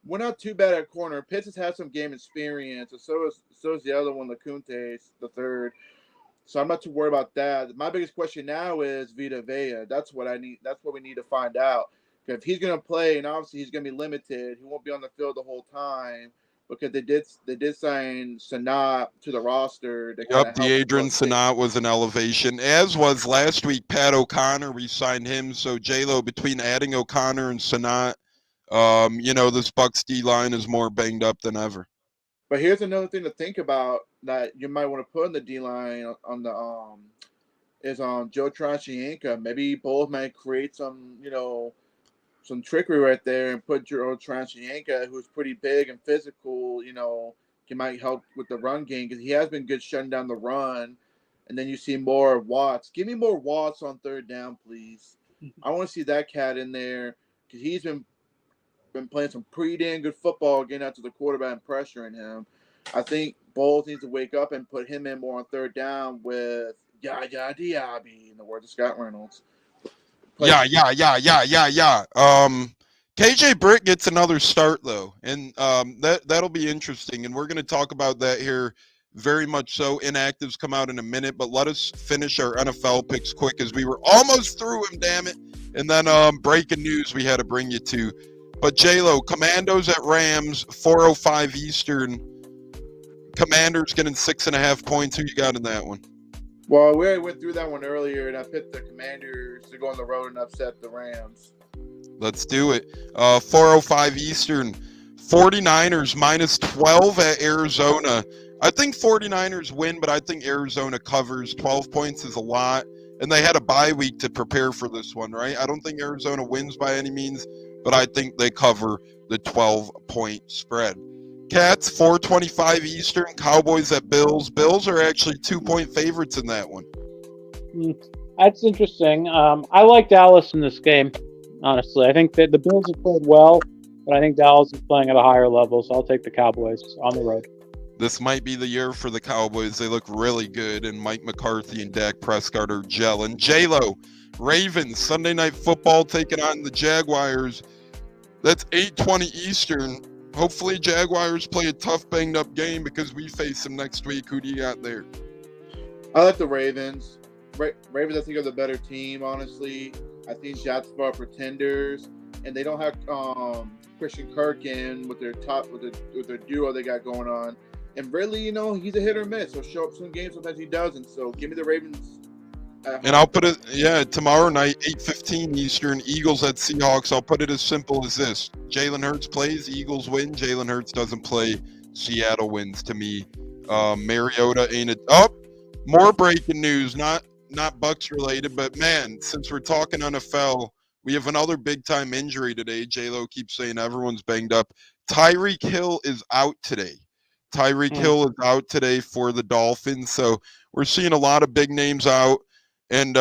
we're not too bad at corner. Pitts has had some game experience, and so is the other one, LeCounte the third. So I'm not too worried about that. My biggest question now is Vita Vea. That's what I need. That's what we need to find out. If he's going to play, and obviously he's going to be limited, he won't be on the field the whole time because they did sign Sanat to the roster. Yep, the Adrian Sanat was an elevation, as was last week Pat O'Connor. We signed him, so J-Lo, between adding O'Connor and Sanat, this Bucs D line is more banged up than ever. But here's another thing to think about that you might want to put in the D line on the is on Joe Trashianka. Maybe both might create some some trickery right there and put Joe Trashianka, who's pretty big and physical, he might help with the run game because he has been good shutting down the run. And then you see more Watts. Give me more Watts on third down, please. I want to see that cat in there because he's been playing some pretty damn good football, getting out to the quarterback and pressuring him. I think Bowles needs to wake up and put him in more on third down with Yaya Diaby, in the words of Scott Reynolds. Yeah. KJ Britt gets another start though, and that'll be interesting, and we're going to talk about that here very much so. Inactives come out in a minute, but let us finish our NFL picks quick as we were almost through him, damn it. And then breaking news we had to bring you to. But J-Lo, Commandos at Rams, 4:05 Eastern. Commanders getting 6.5 points. Who you got in that one? Well, we already went through that one earlier, and I picked the Commanders to go on the road and upset the Rams. Let's do it. 4:05 Eastern. 49ers minus 12 at Arizona. I think 49ers win, but I think Arizona covers. 12 points is a lot. And they had a bye week to prepare for this one, right? I don't think Arizona wins by any means, but I think they cover the 12-point spread. Cats, 4:25 Eastern. Cowboys at Bills. Bills are actually 2-point favorites in that one. That's interesting. I like Dallas in this game, honestly. I think that the Bills have played well, but I think Dallas is playing at a higher level, so I'll take the Cowboys on the road. This might be the year for the Cowboys. They look really good, and Mike McCarthy and Dak Prescott are gelling. J-Lo, Ravens, Sunday Night Football taking on the Jaguars. That's 8:20 Eastern. Hopefully Jaguars play a tough, banged-up game because we face them next week. Who do you got there? I like the Ravens. Ravens, I think, are the better team, honestly. I think Jacksonville are pretenders, and they don't have Christian Kirk in with their duo they got going on. And really, he's a hit or miss. He'll show up some games, sometimes he doesn't. So give me the Ravens. And I'll put it, tomorrow night, 8:15 Eastern, Eagles at Seahawks. I'll put it as simple as this. Jalen Hurts plays, Eagles win. Jalen Hurts doesn't play, Seattle wins to me. Mariota ain't it. Oh, more breaking news, not Bucs related, but man, since we're talking NFL, we have another big-time injury today. J-Lo keeps saying everyone's banged up. Tyreek Hill is out today. Hill is out today for the Dolphins, so we're seeing a lot of big names out. And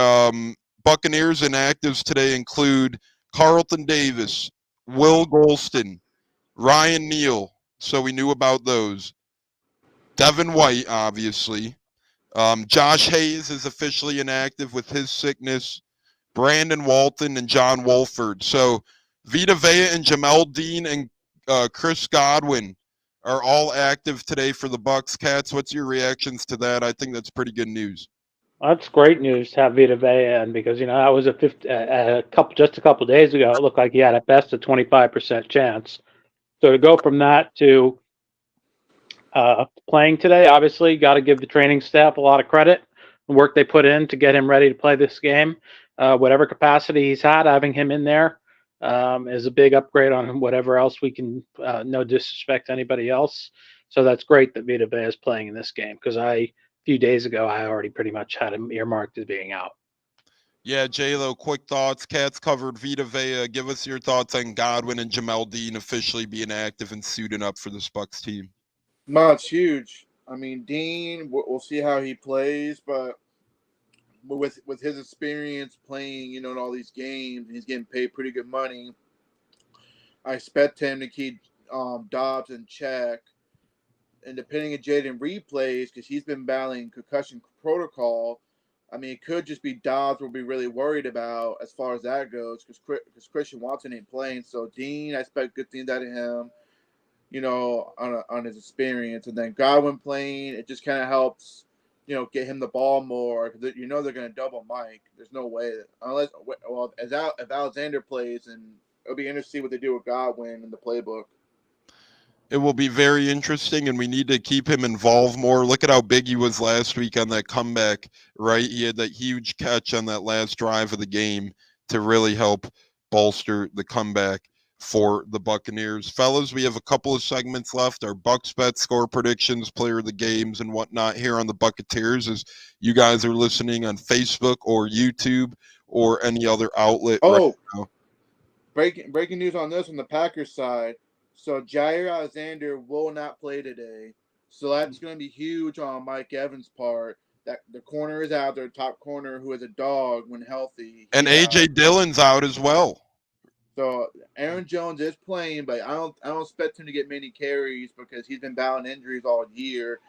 Buccaneers inactives today include Carlton Davis, Will Golston, Ryan Neal. So we knew about those. Devin White, obviously. Josh Hayes is officially inactive with his sickness. Brandon Walton and John Wolford. So Vita Vea and Jamel Dean and Chris Godwin are all active today for the Bucs. Cats, what's your reactions to that? I think that's pretty good news. That's great news to have Vita Vea in because that was a couple days ago. It looked like he had at best a 25% chance. So to go from that to playing today, obviously, got to give the training staff a lot of credit. The work they put in to get him ready to play this game, whatever capacity he's had, having him in there is a big upgrade on whatever else we can. No disrespect to anybody else. So that's great that Vita Vea is playing in this game because a few days ago I already pretty much had him earmarked as being out. Yeah, J-Lo, quick thoughts. Cats covered Vita Vea. Give us your thoughts on Godwin and Jamel Dean officially being active and suiting up for this Bucs team. No, it's huge. I mean, Dean, we'll see how he plays, but with his experience playing, in all these games, he's getting paid pretty good money. I expect him to keep Dobbs in check. And depending if Jaden Reed plays, because he's been battling concussion protocol, I mean, it could just be Dobbs we'll be really worried about as far as that goes, because Christian Watson ain't playing. So Dean, I expect good things out of him, on his experience. And then Godwin playing, it just kind of helps, get him the ball more. Because they're going to double Mike. There's no way. If Alexander plays, and it'll be interesting to see what they do with Godwin in the playbook. It will be very interesting, and we need to keep him involved more. Look at how big he was last week on that comeback, right? He had that huge catch on that last drive of the game to really help bolster the comeback for the Buccaneers. Fellas, we have a couple of segments left. Our Bucs bet, score predictions, player of the games, and whatnot here on the Buccaneers as you guys are listening on Facebook or YouTube or any other outlet. Oh, right now. Breaking news on this on the Packers side. So Jair Alexander will not play today. So that's going to be huge on Mike Evans' part. That the corner is out there, top corner, who is a dog when healthy. And A.J. Dillon's out as well. So Aaron Jones is playing, but I don't expect him to get many carries because he's been battling injuries all year.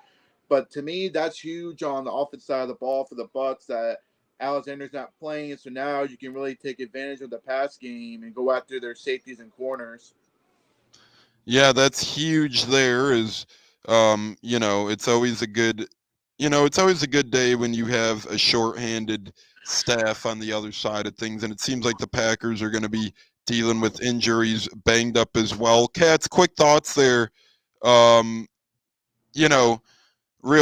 But to me, that's huge on the offensive side of the ball for the Bucs that Alexander's not playing. So now you can really take advantage of the pass game and go after their safeties and corners. Yeah, that's huge there is, it's always a good, it's always a good day when you have a shorthanded staff on the other side of things. And it seems like the Packers are going to be dealing with injuries, banged up as well. Cats, quick thoughts there. Real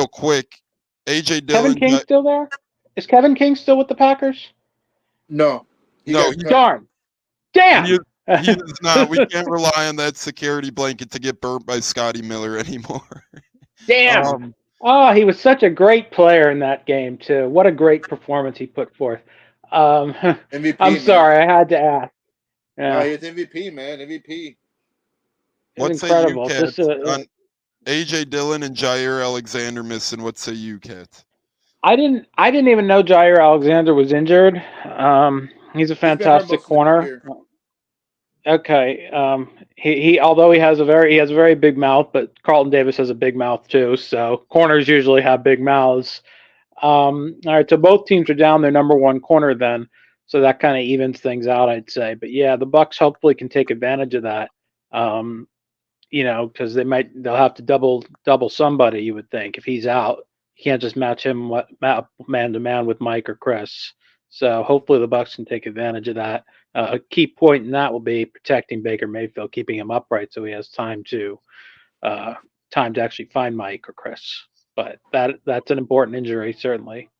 quick, A.J. Dillon. Kevin King still there? Is Kevin King still with the Packers? No. Darn. Damn. He is not. We can't rely on that security blanket to get burnt by Scotty Miller anymore. Damn. He was such a great player in that game too. What a great performance he put forth. MVP, I'm sorry, I had to ask. Yeah, he's MVP, man. MVP. What say incredible. you, Cats? On A.J. Dillon and Jair Alexander missing. What say you, Cats? I didn't even know Jair Alexander was injured. He's a fantastic corner. Okay. He although he has a very big mouth, but Carlton Davis has a big mouth too. So corners usually have big mouths. All right. So both teams are down their number one corner then. So that kind of evens things out, I'd say. But yeah, the Bucs hopefully can take advantage of that. Because they'll have to double somebody. You would think if he's out, you can't just match him man to man with Mike or Chris. So hopefully the Bucs can take advantage of that. A key point in that will be protecting Baker Mayfield, keeping him upright so he has time to actually find Mike or Chris. But that's an important injury, certainly.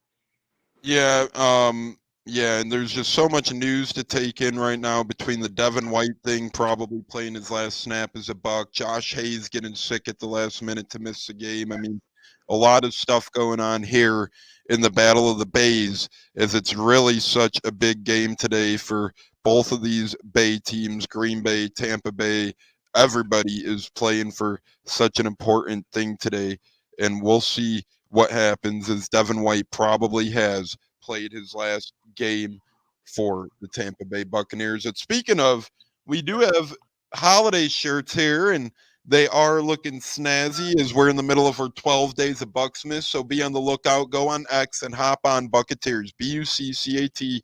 Yeah, and there's just so much news to take in right now between the Devin White thing, probably playing his last snap as a Buck, Josh Hayes getting sick at the last minute to miss the game. I mean, a lot of stuff going on here in the Battle of the Bays, as it's really such a big game today for both of these Bay teams, Green Bay, Tampa Bay. Everybody is playing for such an important thing today, and we'll see what happens, as Devin White probably has played his last game for the Tampa Bay Buccaneers. And speaking of, we do have holiday shirts here, and they are looking snazzy as we're in the middle of our 12 days of Bucksmas. So be on the lookout. Go on X and hop on Buccaneers, Buccateers.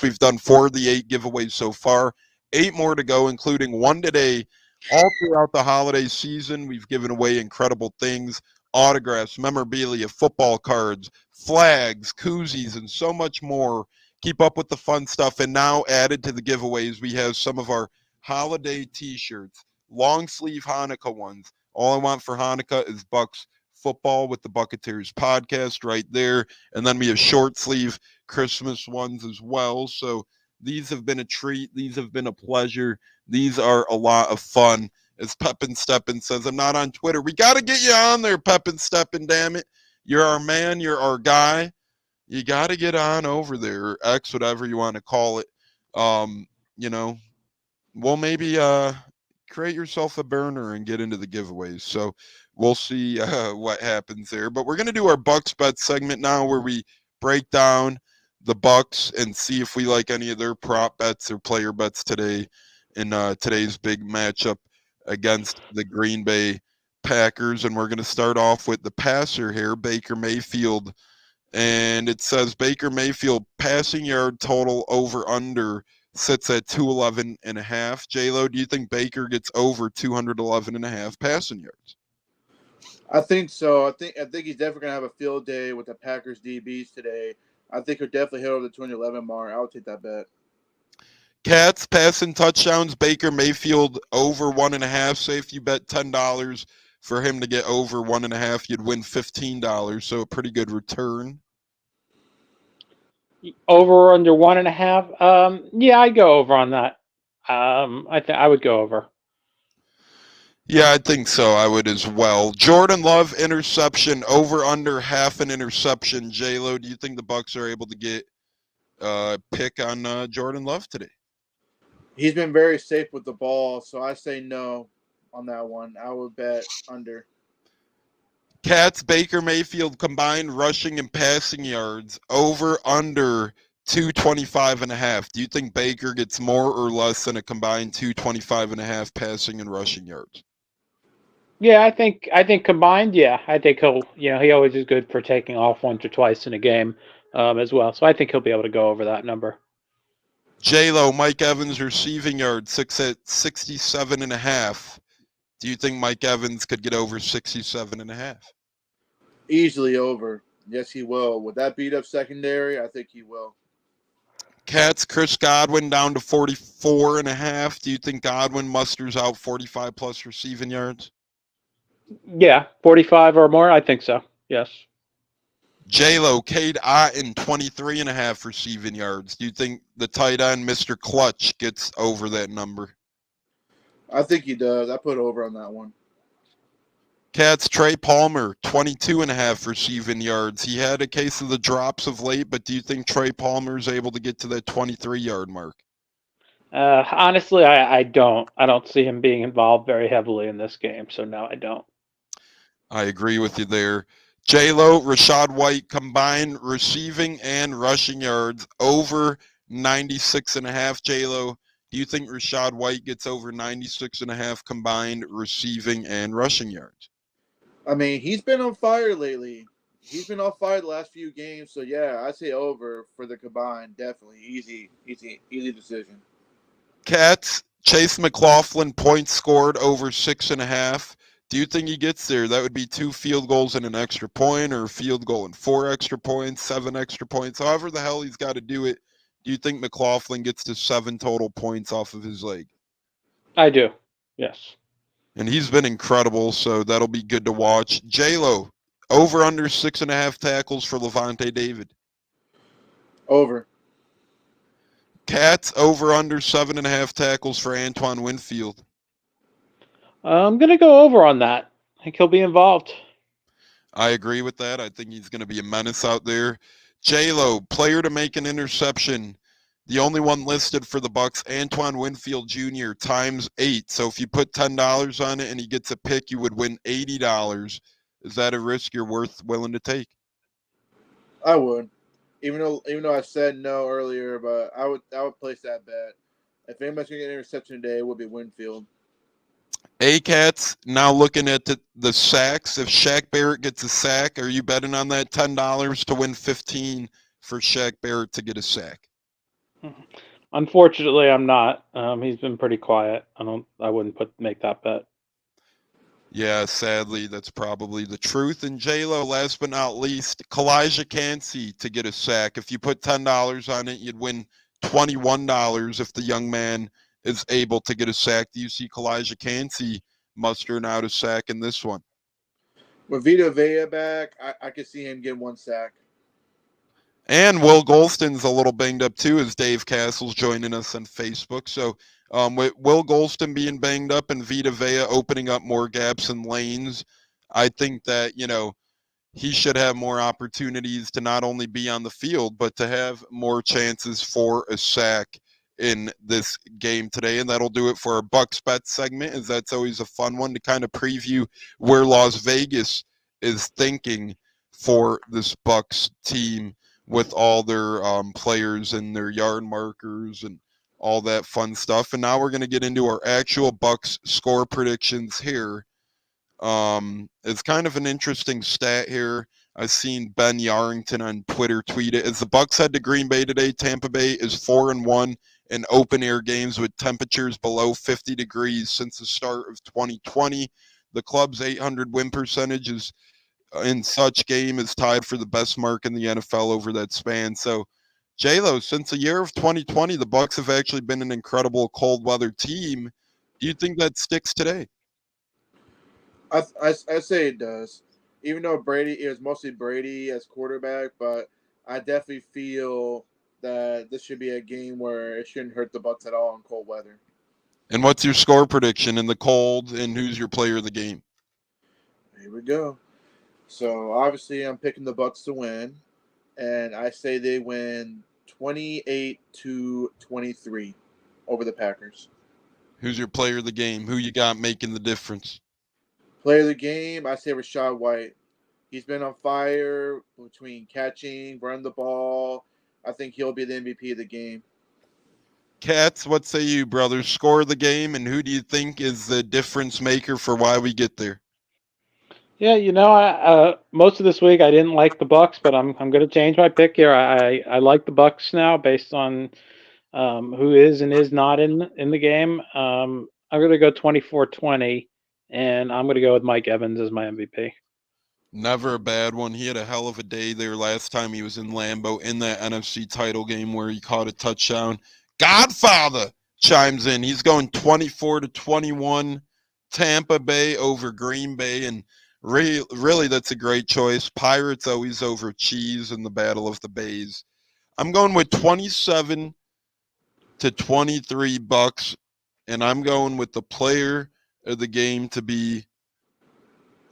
We've done 4 of the 8 giveaways so far, 8 more to go, including one today. All throughout the holiday season, we've given away incredible things. autographs, memorabilia, football cards, flags, koozies, and so much more. Keep up with the fun stuff. And now added to the giveaways, we have some of our holiday t-shirts, long sleeve Hanukkah ones. All I want for Hanukkah is Bucs football with the Buccaneers podcast right there. And then we have short sleeve Christmas ones as well. So these have been a treat. These have been a pleasure. These are a lot of fun. As Pepin Steppin says, I'm not on Twitter. We got to get you on there, Pepin Steppin, damn it. You're our man. You're our guy. You got to get on over there, or X, whatever you want to call it. You know, well, maybe create yourself a burner and get into the giveaways. So we'll see what happens there. But we're going to do our Bucs bet segment now where we break down the Bucs and see if we like any of their prop bets or player bets today in today's big matchup against the Green Bay Packers. And we're going to start off with the passer here, Baker Mayfield. And it says Baker Mayfield passing yard total over under sits at 211.5. J-Lo, do you think Baker gets over 211.5 passing yards? I think so. I think he's definitely gonna have a field day with the Packers DBs today. I think he'll definitely hit over the 211 mark. I would take that bet. Cats passing touchdowns, Baker Mayfield over 1.5. Say if you bet $10 for him to get over 1.5, you'd win $15. So a pretty good return. Over or under 1.5? Yeah, I'd go over on that. I would go over. Yeah, I think so. I would as well. Jordan Love interception over under half an interception. J-Lo, do you think the Bucs are able to get pick on Jordan Love today? He's been very safe with the ball, so I say no on that one. I would bet under. Cats, Baker Mayfield combined rushing and passing yards over under 225.5. Do you think Baker gets more or less than a combined 225.5 passing and rushing yards? Yeah, I think combined, yeah. I think he always is good for taking off once or twice in a game as well. So I think he'll be able to go over that number. J-Lo, Mike Evans receiving yards, 67.5. Do you think Mike Evans could get over 67.5? Easily over. Yes, he will. With that beat up secondary, I think he will. Cats, Chris Godwin down to 44.5. Do you think Godwin musters out 45 plus receiving yards? Yeah, 45 or more. I think so. Yes. J-Lo, Cade Otton, 23.5 receiving yards. Do you think the tight end, Mr. Clutch, gets over that number? I think he does. I put over on that one. Cats, Trey Palmer, 22.5 receiving yards. He had a case of the drops of late, but do you think Trey Palmer is able to get to that 23-yard mark? Honestly, I don't. I don't see him being involved very heavily in this game, so no, I don't. I agree with you there. J-Lo, Rachaad White, combined receiving and rushing yards over 96.5. J-Lo, do you think Rachaad White gets over 96.5 combined receiving and rushing yards? I mean, he's been on fire lately. He's been on fire the last few games. So, yeah, I say over for the combined. Definitely. Easy decision. Cats, Chase McLaughlin, points scored over 6.5. Do you think he gets there? That would be 2 field goals and an extra point, or a field goal and 4 extra points, 7 extra points. However the hell he's got to do it. Do you think McLaughlin gets to 7 total points off of his leg? I do. Yes. And he's been incredible, so that'll be good to watch. J-Lo, over under 6.5 tackles for Levante David. Over. Cats, over under 7.5 tackles for Antoine Winfield. I'm going to go over on that. I think he'll be involved. I agree with that. I think he's going to be a menace out there. J-Lo, player to make an interception. The only one listed for the Bucs, Antoine Winfield Jr. times 8. So if you put $10 on it and he gets a pick, you would win $80. Is that a risk you're willing to take? I would. Even though I said no earlier, but I would place that bet. If anybody's gonna get an interception today, it would be Winfield. A-Cats, now looking at the sacks. If Shaq Barrett gets a sack, are you betting on that $10 to win $15 for Shaq Barrett to get a sack? Unfortunately, I'm not. He's been pretty quiet. I wouldn't make that bet. Yeah, sadly, that's probably the truth. And J-Lo, last but not least, Kalijah Cansey to get a sack. If you put $10 on it, you'd win $21 if the young man is able to get a sack. Do you see Kalijah Cansey mustering out a sack in this one? With Vita Vea back, I could see him get one sack. And Will Golston's a little banged up too, as Dave Castle's joining us on Facebook. So with Will Golston being banged up and Vita Vea opening up more gaps and lanes, I think that, he should have more opportunities to not only be on the field, but to have more chances for a sack in this game today. And that'll do it for our Bucs Bet segment, as that's always a fun one to kind of preview where Las Vegas is thinking for this Bucs team with all their players and their yard markers and all that fun stuff. And now we're going to get into our actual Bucs score predictions here. It's kind of an interesting stat here. I've seen Ben Yarrington on Twitter tweet it. As the Bucs head to Green Bay today, Tampa Bay is 4-1 in open air games with temperatures below 50 degrees since the start of 2020. The club's 800 win percentage is in such game is tied for the best mark in the NFL over that span. So, J-Lo, since the year of 2020, the Bucs have actually been an incredible cold weather team. Do you think that sticks today? I say it does. Even though it was mostly Brady as quarterback, but I definitely feel that this should be a game where it shouldn't hurt the Bucs at all in cold weather. And what's your score prediction in the cold, and who's your player of the game? Here we go. So obviously I'm picking the Bucs to win, and I say they win 28-23 over the Packers. Who's your player of the game? Who you got making the difference? Player of the game, I say Rachaad White. He's been on fire between catching, running the ball. I think he'll be the MVP of the game. Cats, what say you, brothers? Score of the game, and who do you think is the difference maker for why we get there? Yeah, most of this week I didn't like the Bucs, but I'm going to change my pick here. I like the Bucs now based on who is and is not in the game. I'm going to go 24-20, and I'm going to go with Mike Evans as my MVP. Never a bad one. He had a hell of a day there last time he was in Lambeau in that NFC title game where he caught a touchdown. Godfather chimes in. He's going 24-21, Tampa Bay over Green Bay, and really that's a great choice. Pirates always over Cheese in the Battle of the Bays. I'm going with 27-23 Bucs, and I'm going with the player of the game to be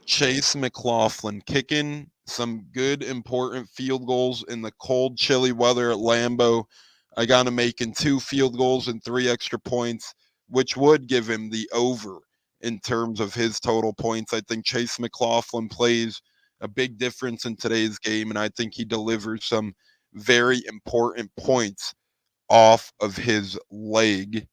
Chase McLaughlin, kicking some good, important field goals in the cold, chilly weather at Lambeau. I got him making 2 field goals and 3 extra points, which would give him the over in terms of his total points. I think Chase McLaughlin plays a big difference in today's game, and I think he delivers some very important points off of his leg.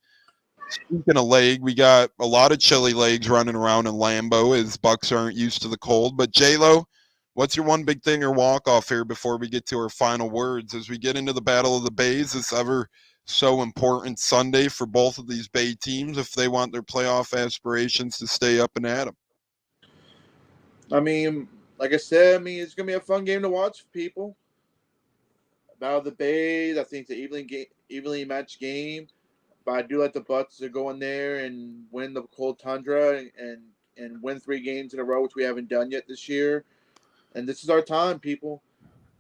Speaking of leg, we got a lot of chilly legs running around in Lambeau as Bucs aren't used to the cold. But J-Lo, what's your one big thing or walk off here before we get to our final words as we get into the Battle of the Bays? This ever so important Sunday for both of these Bay teams if they want their playoff aspirations to stay up and at them. I mean, like I said, it's going to be a fun game to watch for people. Battle of the Bays, I think it's an evenly matched game. But I do like the Bucs to go in there and win the cold tundra and win 3 games in a row, which we haven't done yet this year. And this is our time, people.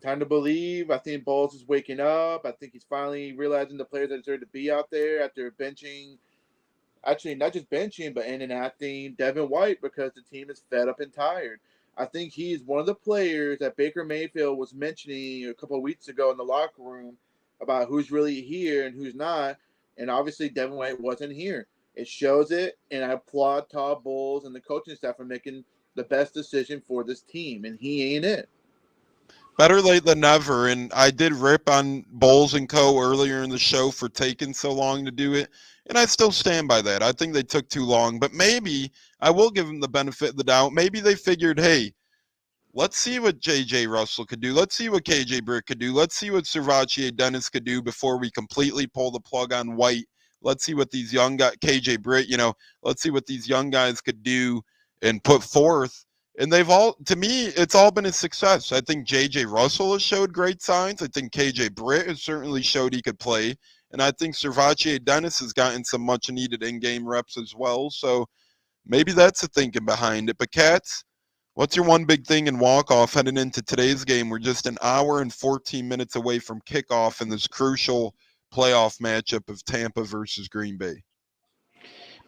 Time to believe. I think Bowles is waking up. I think he's finally realizing the players that deserve to be out there after benching. Actually, not just benching, but enacting Devin White because the team is fed up and tired. I think he's one of the players that Baker Mayfield was mentioning a couple of weeks ago in the locker room about who's really here and who's not. And obviously, Devin White wasn't here. It shows it, and I applaud Todd Bowles and the coaching staff for making the best decision for this team, and he ain't it. Better late than never, and I did rip on Bowles and Co. earlier in the show for taking so long to do it, and I still stand by that. I think they took too long, but maybe I will give them the benefit of the doubt. Maybe they figured, hey, let's see what J.J. Russell could do. Let's see what K.J. Britt could do. Let's see what Servachier Dennis could do before we completely pull the plug on White. Let's see what these young guys, K.J. Britt, let's see what these young guys could do and put forth. And they've all, to me, it's all been a success. I think J.J. Russell has showed great signs. I think K.J. Britt has certainly showed he could play. And I think Servace Dennis has gotten some much-needed in-game reps as well. So maybe that's the thinking behind it. But, Cats, what's your one big thing in walk-off heading into today's game? We're just an hour and 14 minutes away from kickoff in this crucial playoff matchup of Tampa versus Green Bay.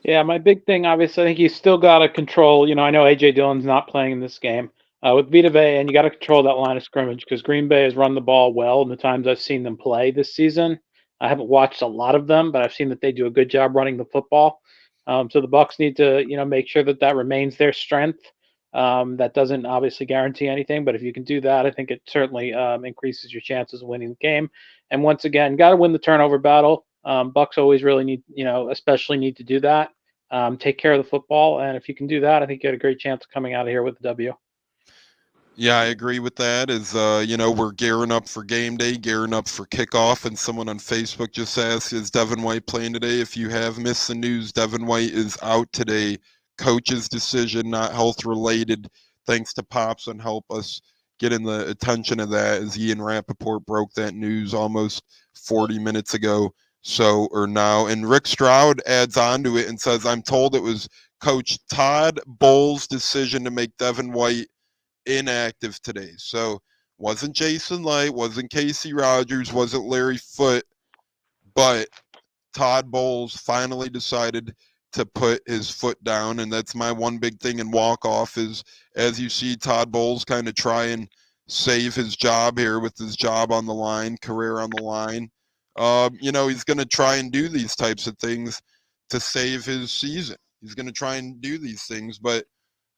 Yeah, my big thing, obviously, I think you still got to control. I know A.J. Dillon's not playing in this game with Vita Vea, and you got to control that line of scrimmage because Green Bay has run the ball well in the times I've seen them play this season. I haven't watched a lot of them, but I've seen that they do a good job running the football. So the Bucs need to, make sure that remains their strength. That doesn't obviously guarantee anything, but if you can do that, I think it certainly increases your chances of winning the game. And once again, got to win the turnover battle. Bucs always really need, especially need to do that. Take care of the football, and if you can do that, I think you had a great chance of coming out of here with the W. Yeah, I agree with that. We're gearing up for game day, gearing up for kickoff, and someone on Facebook just asked, is Devin White playing today? If you have missed the news, Devin White is out today. Coach's decision, not health-related. Thanks to Pops and help us get in the attention of that, as Ian Rappaport broke that news almost 40 minutes ago. And Rick Stroud adds on to it and says, I'm told it was Coach Todd Bowles' decision to make Devin White inactive today. So wasn't Jason Light, wasn't Casey Rogers, wasn't Larry Foote, but Todd Bowles finally decided to put his foot down. And that's my one big thing in walk-off is, as you see Todd Bowles kind of try and save his job here with his job on the line, career on the line. He's going to try and do these types of things to save his season. He's going to try and do these things, but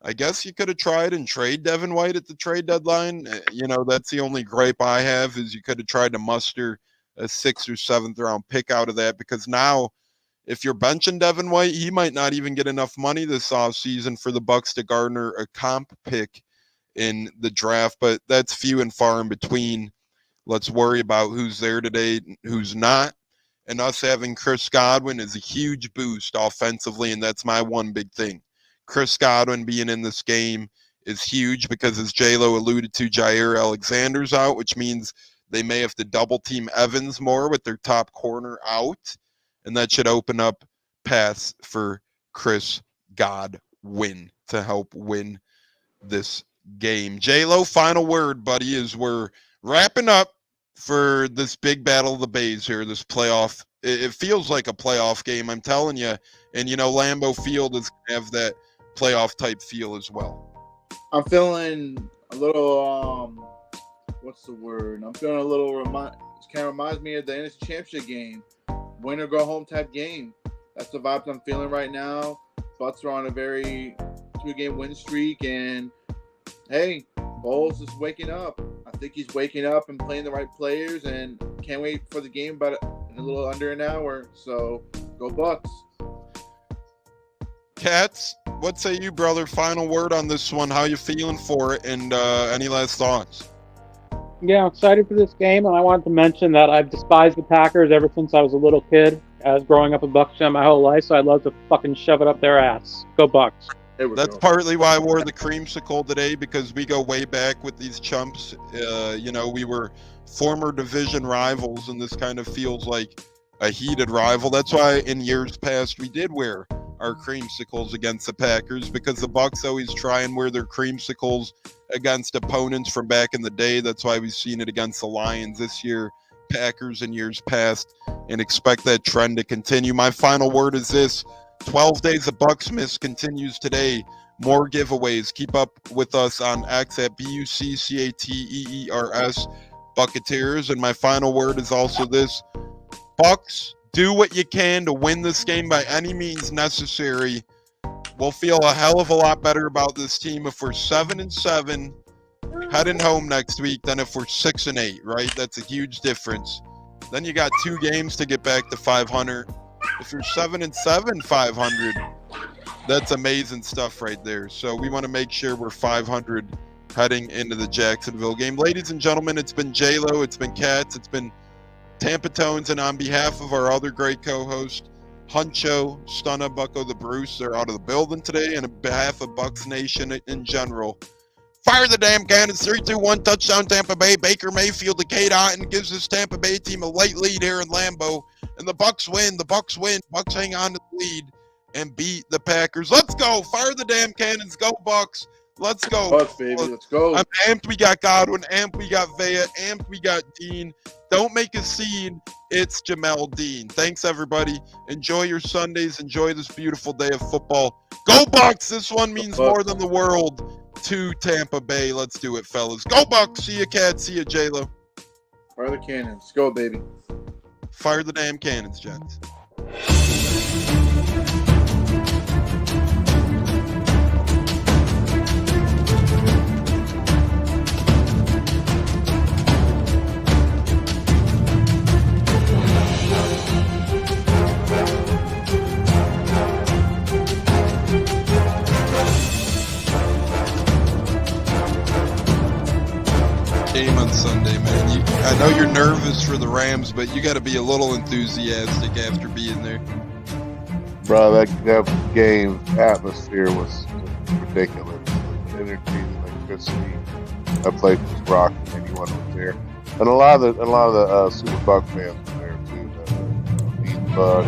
I guess you could have tried and trade Devin White at the trade deadline. That's the only gripe I have, is you could have tried to muster a 6th or 7th round pick out of that, because now if you're benching Devin White, he might not even get enough money this offseason for the Bucs to garner a comp pick in the draft, but that's few and far in between. Let's worry about who's there today, who's not. And us having Chris Godwin is a huge boost offensively, and that's my one big thing. Chris Godwin being in this game is huge because, as J-Lo alluded to, Jair Alexander's out, which means they may have to double-team Evans more with their top corner out, and that should open up paths for Chris Godwin to help win this game. J-Lo, final word, buddy, as we're wrapping up for this big battle of the Bays here, this playoff. It feels like a playoff game, I'm telling you. And, Lambeau Field is going to have that playoff type feel as well. I'm feeling a little, what's the word? I'm feeling a little, it kind of reminds me of the NFC Championship game. Win or go home type game. That's the vibes I'm feeling right now. Bucs are on a very 2-game win streak, and hey, Bowles is waking up. I think he's waking up and playing the right players, and can't wait for the game about in a little under an hour. So go Bucs. Cats, what say you, brother? Final word on this one. How you feeling for it, and any last thoughts? Yeah, I'm excited for this game, and I wanted to mention that I've despised the Packers ever since I was a little kid. I was growing up a Bucs fan my whole life, so I'd love to fucking shove it up their ass. Go Bucs. That's partly why I wore the creamsicle today, because we go way back with these chumps. We were former division rivals, and this kind of feels like a heated rival. That's why in years past we did wear our creamsicles against the Packers, because the Bucs always try and wear their creamsicles against opponents from back in the day. That's why we've seen it against the Lions this year, Packers in years past, and expect that trend to continue. My final word is this: 12 Days of Bucsmas continues today. More giveaways. Keep up with us on X at BUCCATEERS Buccaneers. And my final word is also this: Bucs, do what you can to win this game by any means necessary. We'll feel a hell of a lot better about this team if we're 7-7 heading home next week than if we're 6-8, right? That's a huge difference. Then you got 2 games to get back to 500. If you're 7-7, 500, that's amazing stuff right there. So we want to make sure we're 500 heading into the Jacksonville game. Ladies and gentlemen, it's been J-Lo, it's been Cats, it's been Tampa Tones, and on behalf of our other great co-host, Huncho, Stunna, Bucko, the Bruce are out of the building today, and on behalf of Bucs Nation in general, fire the damn cannons. 3-2-1 touchdown Tampa Bay. Baker Mayfield to Kate Otten gives this Tampa Bay team a late lead here in Lambeau, and the Bucs win. The Bucs win. Bucs hang on to the lead and beat the Packers. Let's go. Fire the damn cannons. Go Bucs. Let's go. Bucks, baby. Let's go. I'm amped. We got Godwin. Amped. We got Vea. Amped. We got Dean. Don't make a scene. It's Jamel Dean. Thanks, everybody. Enjoy your Sundays. Enjoy this beautiful day of football. Go Bucs. This one means more than the world to Tampa Bay. Let's do it, fellas. Go Bucs. See you, Cat. See you, J-Lo. Fire the cannons. Go, baby. Fire the damn cannons, gents. Game on Sunday, man. I know you're nervous for the Rams, but you got to be a little enthusiastic after being there. Bro, that game atmosphere was ridiculous. The energy, the electricity. I played with Rock and anyone was there, and a lot of the Super Buck fans were there too. The Bug.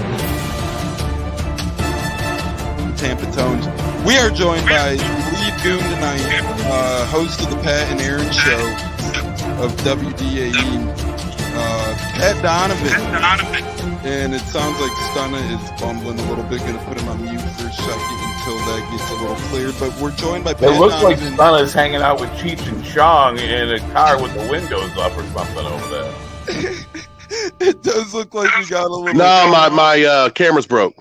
Tampa Tones. We are joined by Lead Goon tonight, host of the Pat and Aaron Show of WDAE, Pat Donovan. And it sounds like Stunna is bumbling a little bit. Going to put him on mute for a second until that gets a little clear. But we're joined by Pat It looks like Donovan. Stunna's hanging out with Cheech and Chong in a car with the windows up or something over there. It does look like we got a little. No, my camera's broke.